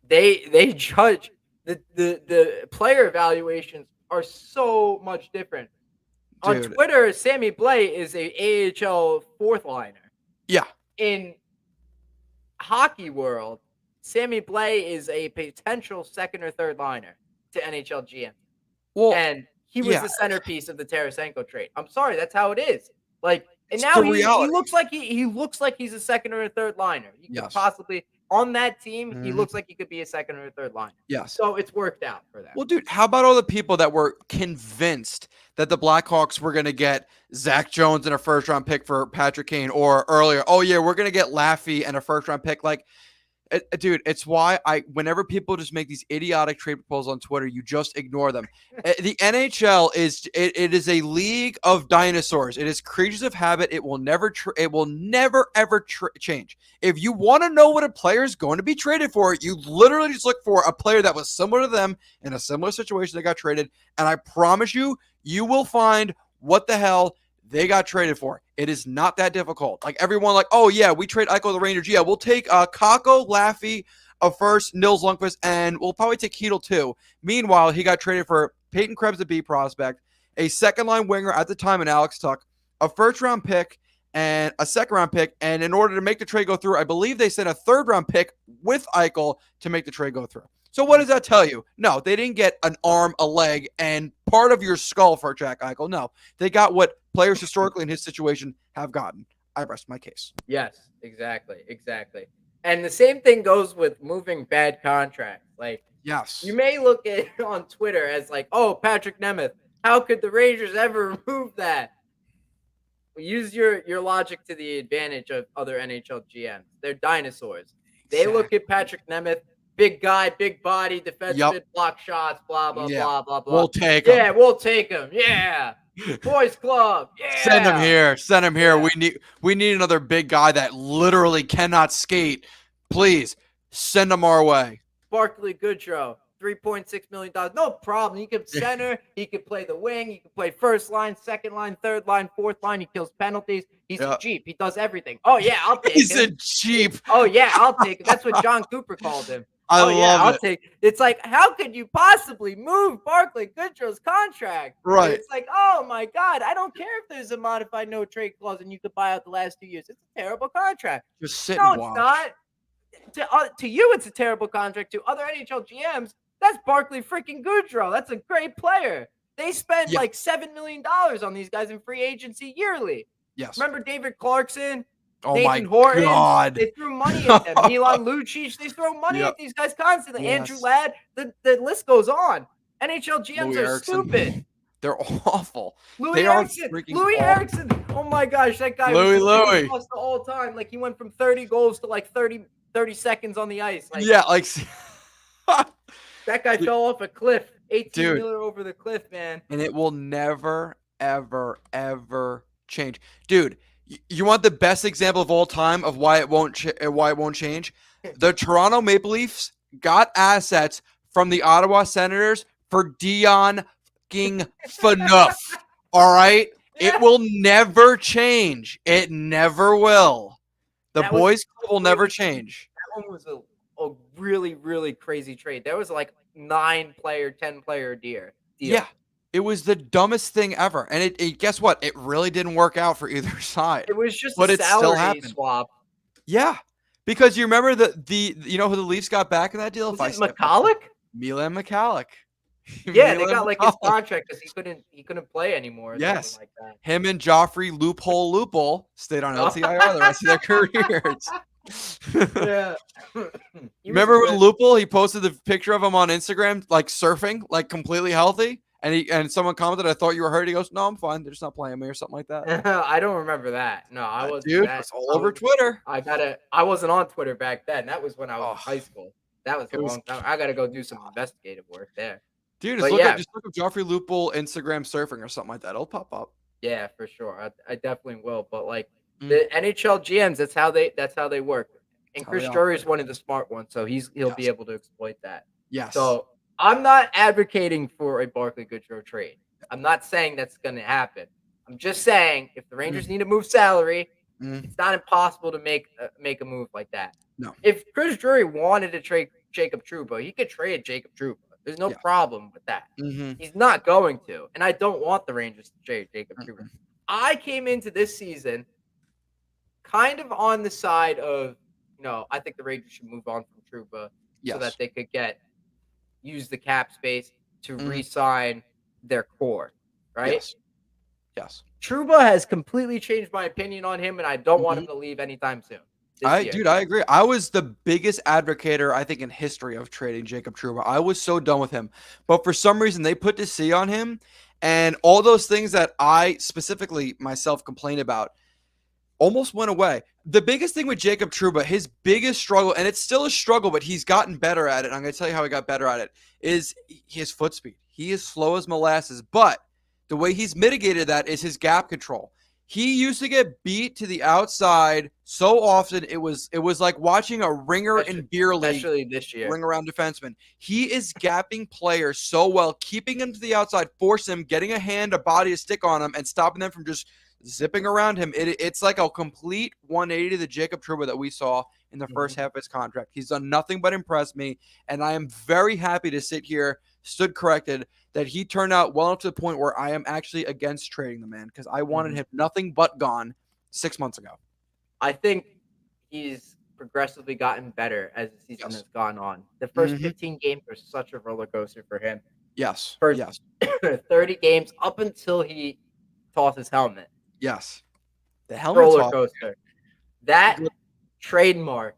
they judge the player evaluations are so much different. On Dude. Twitter, Sammy Blay is a AHL fourth liner. Yeah. In hockey world, Sammy Blay is a potential second or third liner to NHL GM. Well, And he was yeah, the centerpiece of the Tarasenko trade. I'm sorry, that's how it is. Like, and it's now the he reality. looks like he looks like he's a second or a third liner. He could Yes. possibly on that team, he Mhm. looks like he could be a second or a third liner. Yes. So it's worked out for them. Well, dude, how about all the people that were convinced that the Blackhawks were going to get Zach Jones and a first round pick for Patrick Kane, or earlier, oh yeah, we're going to get Laffy and a first round pick? Like, dude, it's why whenever people just make these idiotic trade proposals on Twitter, you just ignore them. The NHL it is a league of dinosaurs. It is creatures of habit. It will never ever change. If you want to know what a player is going to be traded for, you literally just look for a player that was similar to them in a similar situation that got traded, and I promise you, you will find what the hell they got traded for. It is not that difficult. Like everyone, like, oh yeah, we trade Eichel to the Rangers. Yeah, we'll take Kako, Laffy, a first, Nils Lundqvist, and we'll probably take Chytil too. Meanwhile, he got traded for Peyton Krebs, the B prospect, a second line winger at the time in Alex Tuck, a first round pick, and a second round pick. And in order to make the trade go through, I believe they sent a third round pick with Eichel to make the trade go through. So what does that tell you? No, they didn't get an arm, a leg, and part of your skull for Jack Eichel. No, they got what players historically in his situation have gotten. I rest my case. Yes, exactly. And the same thing goes with moving bad contracts. Like you Yes. may look at it on Twitter as like, oh, Patrick Nemeth, how could the Rangers ever remove that? Use your logic to the advantage of other NHL GMs. They're dinosaurs. They look at Exactly. Patrick Nemeth, big guy, big body, Yep. defenseman, block shots, blah blah Yeah. blah blah blah. We'll take him. Yeah, we'll take him. Yeah, boys club. Send him Yeah, here. Send him here. yeah. We need another big guy that literally cannot skate. Please send him our way. Barkley Goodrow, $3.6 million. No problem. He could center. He could play the wing. He could play first line, second line, third line, fourth line. He kills penalties. He's Yeah. a Jeep. He does everything. Oh yeah, I'll take He's him. a cheap. Oh yeah, I'll take it. That's what John Cooper called him. I Oh yeah, love I'll it. take. It's like, how could you possibly move Barkley Goodrow's contract? And Right. it's like, oh my god, I don't care if there's a modified no trade clause and you could buy out the last 2 years. It's a terrible contract. Just sit No, and it's watch. not. To you, it's a terrible contract. To other NHL GMs, that's Barkley freaking Goodrow. That's a great player. They spend Yeah. like $7 million on these guys in free agency yearly. Yes. Remember David Clarkson, Oh Nathan my Horton? God. They threw money at them. Milan Lucic, they throw money Yep. at these guys constantly. Yes. Andrew Ladd, the list goes on. NHL GMs Louis are Erickson. stupid. They're awful. Louis They are Erickson. freaking Louis awful. Erickson. Oh my gosh, that guy Louis. was the all time. Like he went from 30 goals to like 30 seconds on the ice. Like Yeah, like that guy fell off a cliff. 18 Dude. Miller over the cliff, man. and it will never, ever, ever change. Dude, you want the best example of all time of why it won't change? The Toronto Maple Leafs got assets from the Ottawa Senators for Dion fucking Phaneuf. All right? Yeah. It will never change. It never will. The That was boys club will never crazy. change. That one was a really, really crazy trade. There was like 9-player, 10-player deal. Yeah. It was the dumbest thing ever. And it guess what? It really didn't work out for either side. It was just But a it still salary happened. swap. Yeah. Because you remember the you know who the Leafs got back in that deal? Was it McCulloch? Milan Michalek. Yeah, they Milan got like his Michalek. contract because he couldn't play anymore. Or Yes. something like Him and Joffrey Loophole stayed on LTIR the rest of their careers. that. Yeah. Remember when Loophole, he posted the picture of him on Instagram, like surfing, like completely healthy, and someone commented, "I thought you were hurt." He goes, "No, I'm fine. They're just not playing me or something like that." I don't remember that. No, I wasn't. Dude, that, it's all over Twitter. I wasn't on Twitter back then. That was when I was in Oh, high school. That was a it was long time. I gotta go do some investigative work there. Dude, But yeah, just look up Joffrey Lupul Instagram surfing or something like that. It'll pop up. yeah, for sure. I definitely will. But like Mm, the NHL GMs, that's how they work. And that's how they Chris Drury is operate. one of the smart ones, so he'll be Yes. able to exploit that. Yes. So I'm not advocating for a Barkley Goodrow trade. I'm not saying that's going to happen. I'm just saying if the Mm, Rangers need to move salary, mm, it's not impossible to make a move like that. no. If Chris Drury wanted to trade Jacob Trouba, he could trade Jacob Trouba. There's no Yeah. problem with that. Mm-hmm. He's not going to, and I don't want the Rangers to trade Jacob Trouba. Mm-mm. I came into this season kind of on the side of, I think the Rangers should move on from Trouba so that Yes. they could use the cap space to Mm, re-sign their core, right? yes. Yes. Trouba has completely changed my opinion on him, and I don't want Mhm. him to leave anytime soon. This year. Dude, I agree. I was the biggest advocator, I think, in history of trading Jacob Trouba. I was so done with him. But for some reason, they put the C on him. And all those things that I specifically myself complained about almost went away. The biggest thing with Jacob Trouba, his biggest struggle, and it's still a struggle, but he's gotten better at it. And I'm going to tell you how he got better at it, is his foot speed. He is slow as molasses, but the way he's mitigated that is his gap control. He used to get beat to the outside so often it was like watching a ringer in beer league Especially this year. ring around defenseman. He is gapping players so well, keeping him to the outside, force him, getting a hand, a body, a stick on him, and stopping them from just zipping around him. It's like a complete 180 to the Jacob Trouba that we saw in the first half of his contract. He's done nothing but impress me, and I am very happy to sit here, stood corrected, that he turned out well up to the point where I am actually against trading the man because I wanted him nothing but gone 6 months ago. I think he's progressively gotten better as the season has gone on. The first Mhm. 15 games were such a roller coaster for him. Yes. First Yes. 30 games up until he tossed his helmet. Yes. The helmet Roller talk. coaster. That trademark.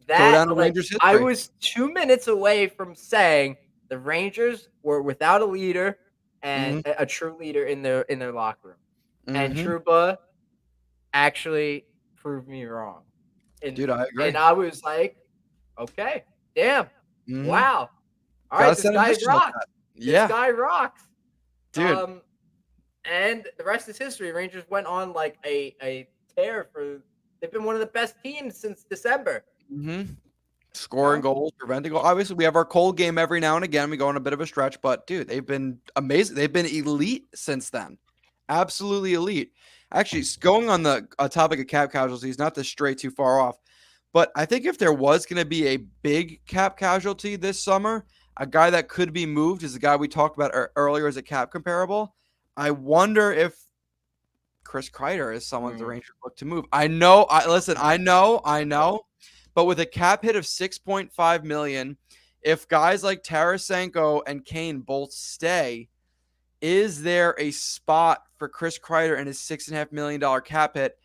Go down That to like Rangers I history. was 2 minutes away from saying the Rangers were without a leader and Mhm. a true leader in their locker room. And Mhm. Trouba actually proved me wrong. And Dude, I and agree. I was like, okay, damn, Mhm. wow. All right, Gotta this send him guy messages like rocks. that. This Yeah, guy rocks. dude. And the rest is history. Rangers went on like a tear for they've been one of the best teams since December. Mhm. You Scoring know? goals, preventing goals. Obviously, we have our cold game every now and again. We go on a bit of a stretch, but dude, they've been amazing. They've been elite since then. Absolutely elite. Actually, going on the topic of cap casualties, not to stray too far off, but I think if there was going to be a big cap casualty this summer, a guy that could be moved is the guy we talked about earlier as a cap comparable. I wonder if Chris Kreider is someone the Mm, Rangers look to move. I know. I know. But with a cap hit of 6.5 million, if guys like Tarasenko and Kane both stay, is there a spot for Chris Kreider and his $6.5 million cap hit?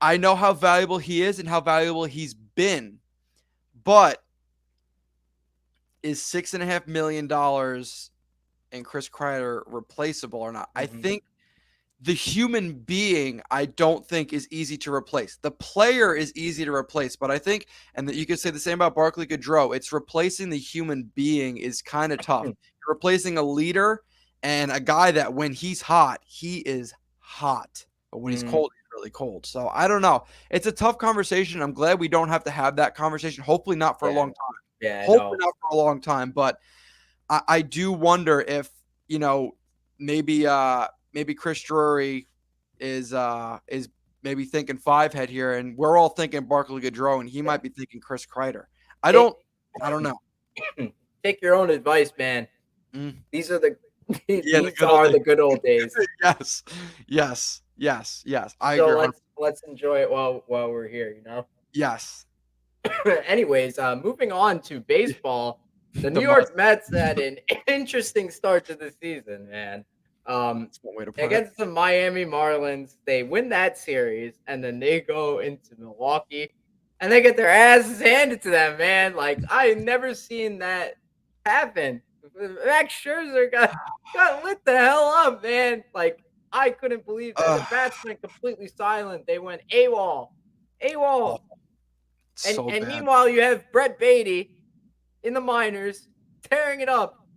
I know how valuable he is and how valuable he's been, but is $6.5 million in Chris Kreider replaceable or not? I mhm. think the human being, I don't think is easy to replace. The player is easy to replace, but I think, and that you could say the same about Barkley Gaudreau, it's replacing the human being is kind of tough. You're replacing a leader and a guy that when he's hot, he is hot, but when he's Mm, cold, he's really cold. So I don't know. It's a tough conversation. I'm glad we don't have to have that conversation. Hopefully not for a yeah, long time. yeah, Hopefully no, not for a long time, but I do wonder if maybe maybe Chris Drury is maybe thinking five head here, and we're all thinking Barkley Gaudreau, and he yeah. might be thinking Chris Kreider. I Take don't know. take your own advice, man. Mm. These are the Yeah, the these good old are days. the good old days. Yes, yes, yes, yes. I So agree. let's enjoy it while we're here. Yes, Anyways, moving on to baseball, the New the must. York Mets had an interesting start to the season, man. Um, That's one way to put it. Against the Miami Marlins, they win that series, and then they go into Milwaukee, and they get their asses handed to them, man. Like I never seen that happen. Max Scherzer got lit the hell up, man. Like I couldn't believe that. The bats went completely silent. They went AWOL, AWOL. Awful. And So and bad. meanwhile, you have Brett Beatty in the minors tearing it up,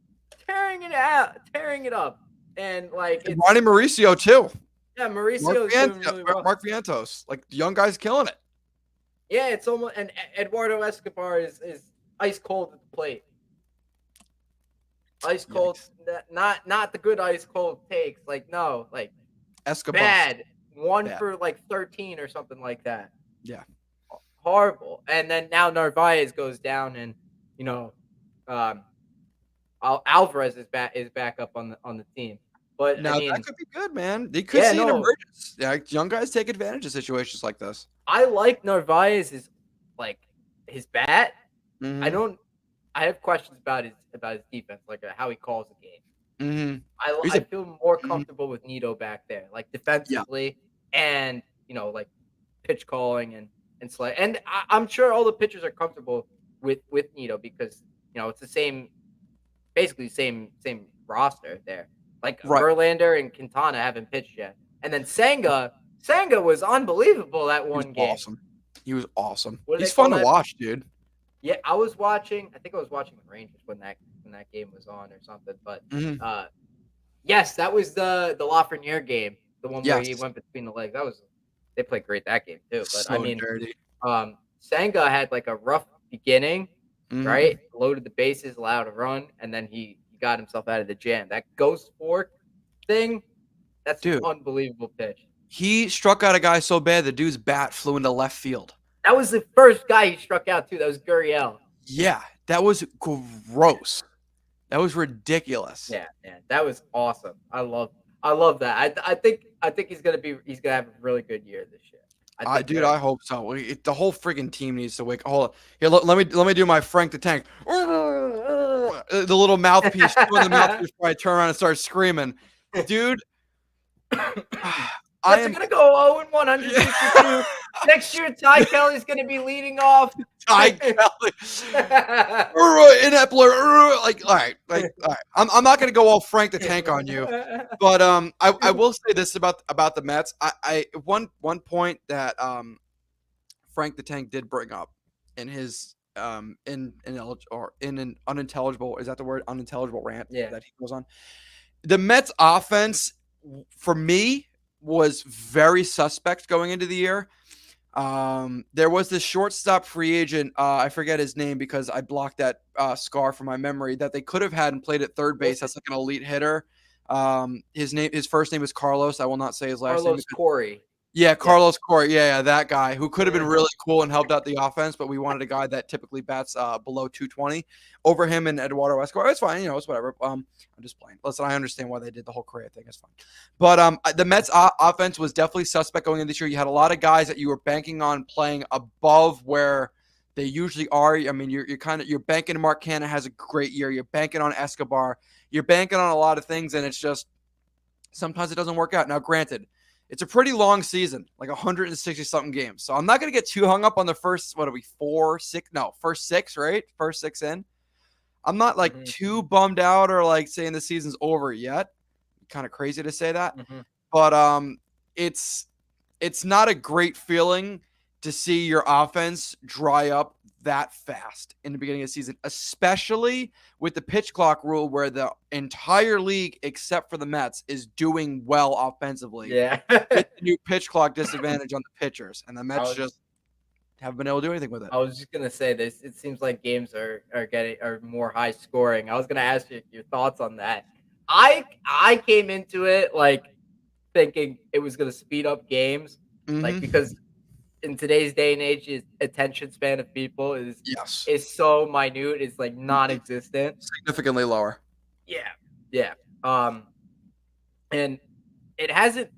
tearing it up, and like And Ronnie Mauricio too. yeah, Mauricio is doing really well. Mark Vientos, like the young guy's killing it. Yeah, it's almost and Eduardo Escobar is ice cold at the plate. Ice cold, Yikes. not the good ice cold takes. Like no, like Escobar. bad. One Bad. for like 13 or something like that. Yeah. Horrible. And then now Narvaez goes down, and you know, um, Alvarez is back up on the team. But Now I mean, that could be good, man. They could see an emergence. Yeah, young guys take advantage of situations like this. I like Narvaez's like his bat. Mm-hmm. I have questions about his defense, like how he calls the game. Mm-hmm. I feel more comfortable with Nito back there, like defensively, and like pitch calling and slay. And I'm sure all the pitchers are comfortable with Nito because it's the same, basically same roster there. Like Right. Verlander and Quintana haven't pitched yet, and then Senga was unbelievable that one game. Awesome. He was awesome. What do He's they call fun to that? watch, dude. Yeah, I think I was watching the Rangers when that game was on or something. But yes, that was the Lafreniere game, the one where he went between the legs. They played great that game too. But So I mean, dirty. Senga had like a rough beginning, right? Loaded the bases, allowed a run, and then he got himself out of the jam. That ghost fork thing, that's an unbelievable pitch. He struck out a guy so bad the dude's bat flew into left field. That was the first guy he struck out too. That was Gurriel. Yeah, that was gross. That was ridiculous. Yeah, that was awesome. I love that. I think he's gonna have a really good year this year. I hope so. The whole freaking team needs to wake. Hold on, here. Let me do my Frank the Tank. The little mouthpiece. The mouthpiece before I turn around and start screaming, dude. I'm gonna go 0-1, 162. Next year, Ty Kelly's gonna be leading off. Ty Kelly, Inepler, like all right. I'm not gonna go all Frank the Tank on you, but I will say this about the Mets. One point that Frank the Tank did bring up in his in an unintelligible, is that the word, unintelligible rant that he goes on. The Mets offense, for me, was very suspect going into the year. There was this shortstop free agent, I forget his name because I blocked that scar from my memory, that they could have had and played at third base. That's like an elite hitter. His first name is Carlos. I will not say his last name. Carlos Corey. Yeah, Carlos Corey. Yeah, that guy who could have been really cool and helped out the offense, but we wanted a guy that typically bats below 220 over him and Eduardo Escobar. It's fine, it's whatever. I'm just playing. Listen, I understand why they did the whole Correa thing. It's fine. But the Mets offense was definitely suspect going in this year. You had a lot of guys that you were banking on playing above where they usually are. I mean, you're banking Mark Canha has a great year. You're banking on Escobar. You're banking on a lot of things, and it's just sometimes it doesn't work out. Now, granted, it's a pretty long season, like 160-something games. So I'm not going to get too hung up on the first, first six, right? First six in. I'm not like too bummed out or like saying the season's over yet. Kind of crazy to say that. But it's not a great feeling to see your offense dry up that fast in the beginning of the season, especially with the pitch clock rule where the entire league, except for the Mets, is doing well offensively. Yeah. With the new pitch clock disadvantage on the pitchers, and the Mets just haven't been able to do anything with it. I was just gonna say this. It seems like games are more high scoring. I was gonna ask you your thoughts on that. I came into it like thinking it was gonna speed up games, like because in today's day and age, attention span of people is so minute. It's like non-existent, significantly lower. Yeah. And it hasn't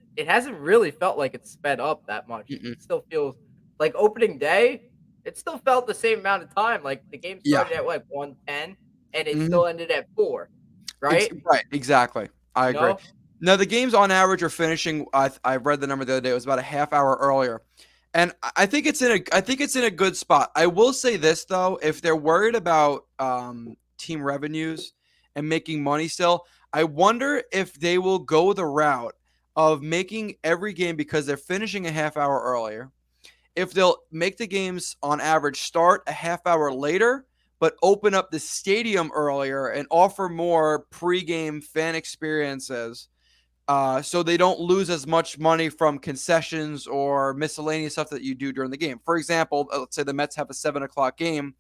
really felt like it's sped up that much. It still feels like opening day. It still felt the same amount of time. Like the game started at 1:10, and it still ended at 4. Right. Right. Exactly. I agree. Now the games on average are finishing. I read the number the other day. It was about a half hour earlier. And I think it's in a good spot. I will say this though, if they're worried about team revenues and making money still, I wonder if they will go the route of making every game, because they're finishing a half hour earlier, if they'll make the games on average start a half hour later, but open up the stadium earlier and offer more pregame fan experiences, so they don't lose as much money from concessions or miscellaneous stuff that you do during the game. For example, let's say the Mets have a 7 o'clock game.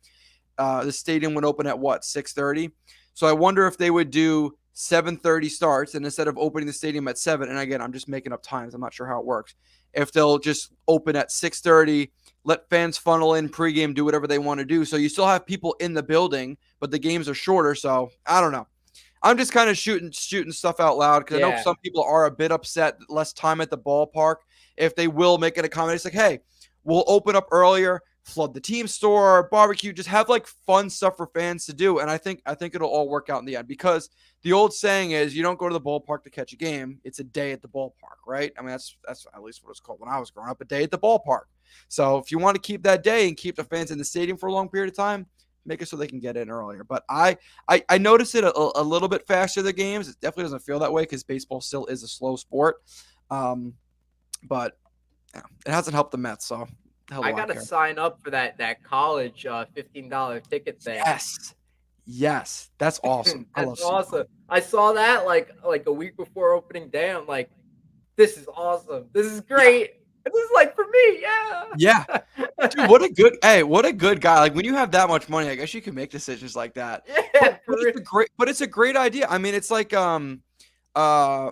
The stadium would open at what, 6:30? So I wonder if they would do 7:30 starts, and instead of opening the stadium at 7, and again, I'm just making up times. I'm not sure how it works. If they'll just open at 6:30, let fans funnel in pregame, do whatever they want to do. So you still have people in the building, but the games are shorter. So I don't know. I'm just kind of shooting stuff out loud because I know Yeah. some people are a bit upset, less time at the ballpark. If they will make it a comment, it's like, hey, we'll open up earlier, flood the team store, barbecue, just have like fun stuff for fans to do. And I think it'll all work out in the end, because the old saying is you don't go to the ballpark to catch a game. It's a day at the ballpark, right? I mean, that's at least what it's called when I was growing up, a day at the ballpark. So if you want to keep that day and keep the fans in the stadium for a long period of time, make it so they can get in earlier. But I notice it a little bit faster, the games. It definitely doesn't feel that way because baseball still is a slow sport. But yeah, it hasn't helped the Mets, so I gotta sign up for that college $15 ticket thing. Yes, that's awesome. That's awesome. I saw that like a week before opening day. I'm like, this is awesome. This is great. Yeah. This is like for me, yeah. Dude, what a good guy. Like when you have that much money, I guess you can make decisions like that. Yeah, but it's a great idea. I mean, it's like man, I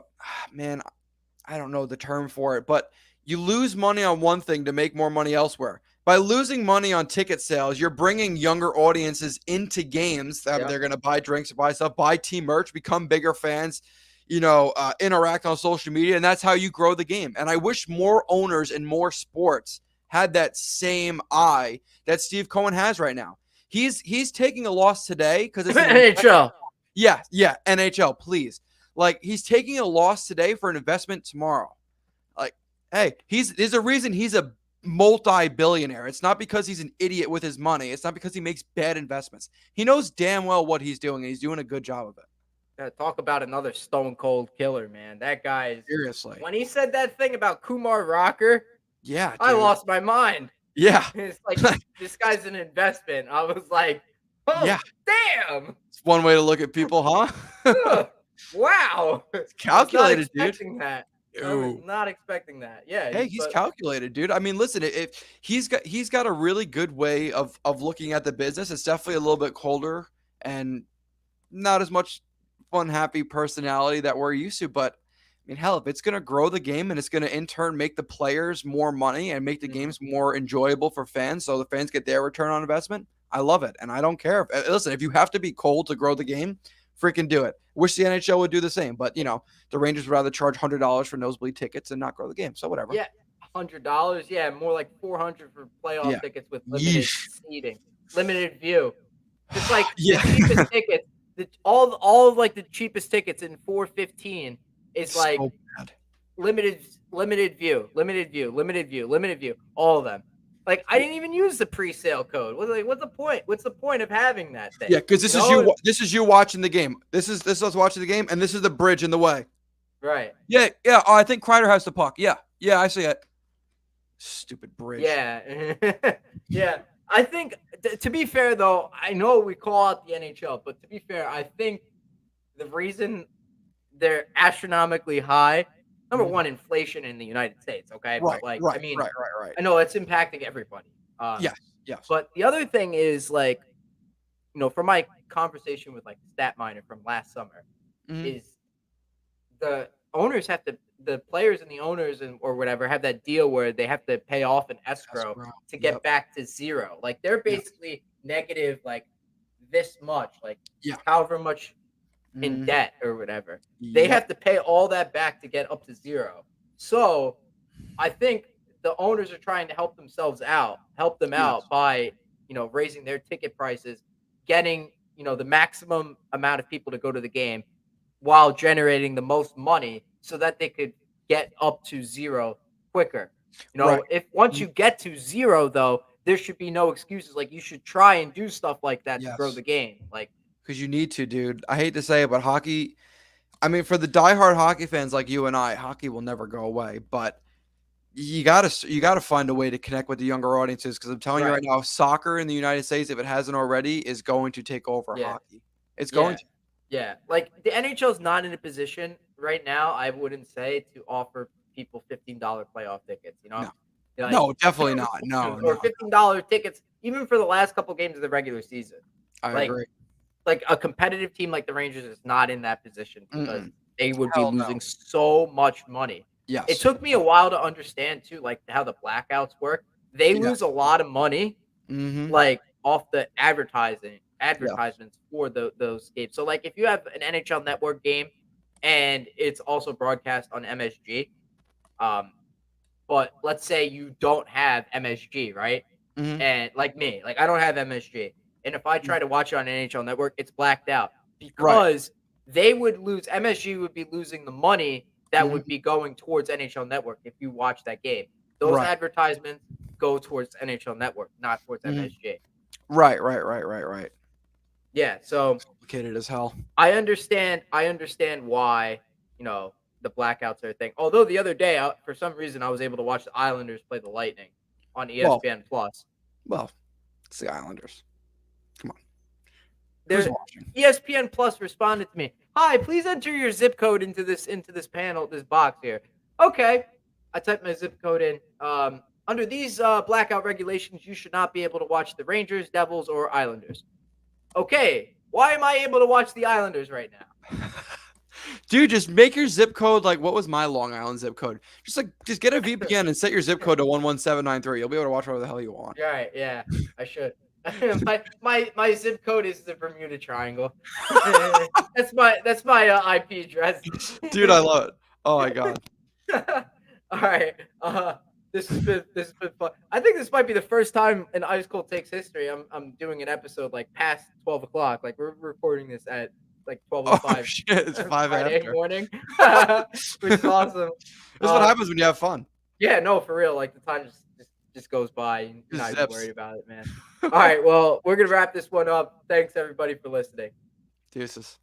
don't know the term for it, but you lose money on one thing to make more money elsewhere. By losing money on ticket sales, you're bringing younger audiences into games that they're going to buy drinks, buy stuff, buy team merch, become bigger fans, interact on social media, and that's how you grow the game. And I wish more owners in more sports had that same eye that Steve Cohen has right now. He's taking a loss today because it's NHL. Yeah, NHL, please. Like he's taking a loss today for an investment tomorrow. Like, hey, there's a reason he's a multi-billionaire. It's not because he's an idiot with his money. It's not because he makes bad investments. He knows damn well what he's doing, and he's doing a good job of it. Talk about another stone cold killer, man. That guy is seriously. When he said that thing about Kumar Rocker, yeah, dude. I lost my mind. Yeah, it's like this guy's an investment. I was like, oh, yeah, damn. It's one way to look at people, huh? Wow, it's calculated, dude. That. I was not expecting that. Yeah. Hey, he's calculated, dude. I mean, listen, if he's got a really good way of looking at the business. It's definitely a little bit colder and not as much fun, happy personality that we're used to. But I mean, hell, if it's going to grow the game and it's going to in turn make the players more money and make the games more enjoyable for fans, so the fans get their return on investment, I love it. And I don't care. Listen, if you have to be cold to grow the game, freaking do it. Wish the NHL would do the same, but the Rangers would rather charge $100 for nosebleed tickets and not grow the game. So whatever. Yeah, $100. Yeah, more like $400 for playoff tickets with limited seating, limited view. Just like the cheapest tickets, all of like the cheapest tickets in $415 is like so limited view, all of them. Like I didn't even use the pre-sale code. What's the point? What's the point of having that thing? Yeah, because this is you watching the game. This is us watching the game, and this is the bridge in the way. Right. Yeah. Oh, I think Kreider has the puck. Yeah, I see it. Stupid bridge. Yeah. Yeah. I think to be fair though, I know we call out the NHL, but to be fair, I think the reason they're astronomically high. Number one, inflation in the United States, okay? Right, but right, I mean, right. I know it's impacting everybody. Yes. But the other thing is like, from my conversation with like Statminer from last summer, is the owners the players and the owners or whatever have that deal where they have to pay off an escrow to get back to zero. Like they're basically negative like this much, like however much in debt or whatever. They have to pay all that back to get up to zero. So I think the owners are trying to help them out by, raising their ticket prices, getting, the maximum amount of people to go to the game while generating the most money so that they could get up to zero quicker. If once you get to zero though, there should be no excuses. Like you should try and do stuff like that to grow the game. Like, because you need to, dude. I hate to say it, but hockey, I mean, for the diehard hockey fans like you and I, hockey will never go away. But you gotta find a way to connect with the younger audiences because I'm telling you Right. right now, soccer in the United States, if it hasn't already, is going to take over Yeah. hockey. It's going Yeah. to. Yeah. Like the NHL's not in a position right now, I wouldn't say, to offer people $15 playoff tickets, you know? No. Like No, definitely not. No, no, or $15 tickets even for the last couple games of the regular season. I Like agree. like a competitive team like the Rangers is not in that position because Mm-mm. they would be Hell no. losing so much money. It Yes. took me a while to understand too, like how the blackouts work. They Yeah. lose a lot of money, Mhm. like off the Yeah. advertisements for those games. So like if you have an NHL Network game and it's also broadcast on MSG, um, but let's say you don't have MSG, right? Mhm. And like me, like I don't have MSG. And if I Mm. try to watch it on NHL Network, it's blacked out Right. because they would lose MSG would be losing the money that Mhm. would be going towards NHL Network if you watch that game. Those Right. advertisements go towards NHL Network, not towards Mhm. MSG. Right. Yeah, so Complicated as hell. I understand why, the blackouts are a thing. Although the other day, for some reason, I was able to watch the Islanders play the Lightning on Well ESPN Plus. well, it's the Islanders. Come on. Who's Their watching? ESPN Plus responded to me. Hi, please enter your zip code into this panel, this box here. Okay. I typed my zip code in. Under these blackout regulations, you should not be able to watch the Rangers, Devils, or Islanders. Okay. Why am I able to watch the Islanders right now? Dude, just make your zip code like what was my Long Island zip code? Just get a VPN and set your zip code to 11793. You'll be able to watch whatever the hell you want. Right, yeah, I should. My zip code is the Bermuda Triangle. That's my IP address. Dude, I love it. Oh my god. All right. This has been fun. I think this might be the first time in Ice Cold Takes history I'm doing an episode like past 12 o'clock. Like we're recording this at like Oh 12:05 shit, it's 5 Friday after. morning, which is awesome. This is what Um, happens when you have fun. yeah, no, for real. Like the time just goes by and you're Just not even zips. worried about it, man. All right, well, we're gonna wrap this one up. Thanks everybody for listening. Deuces.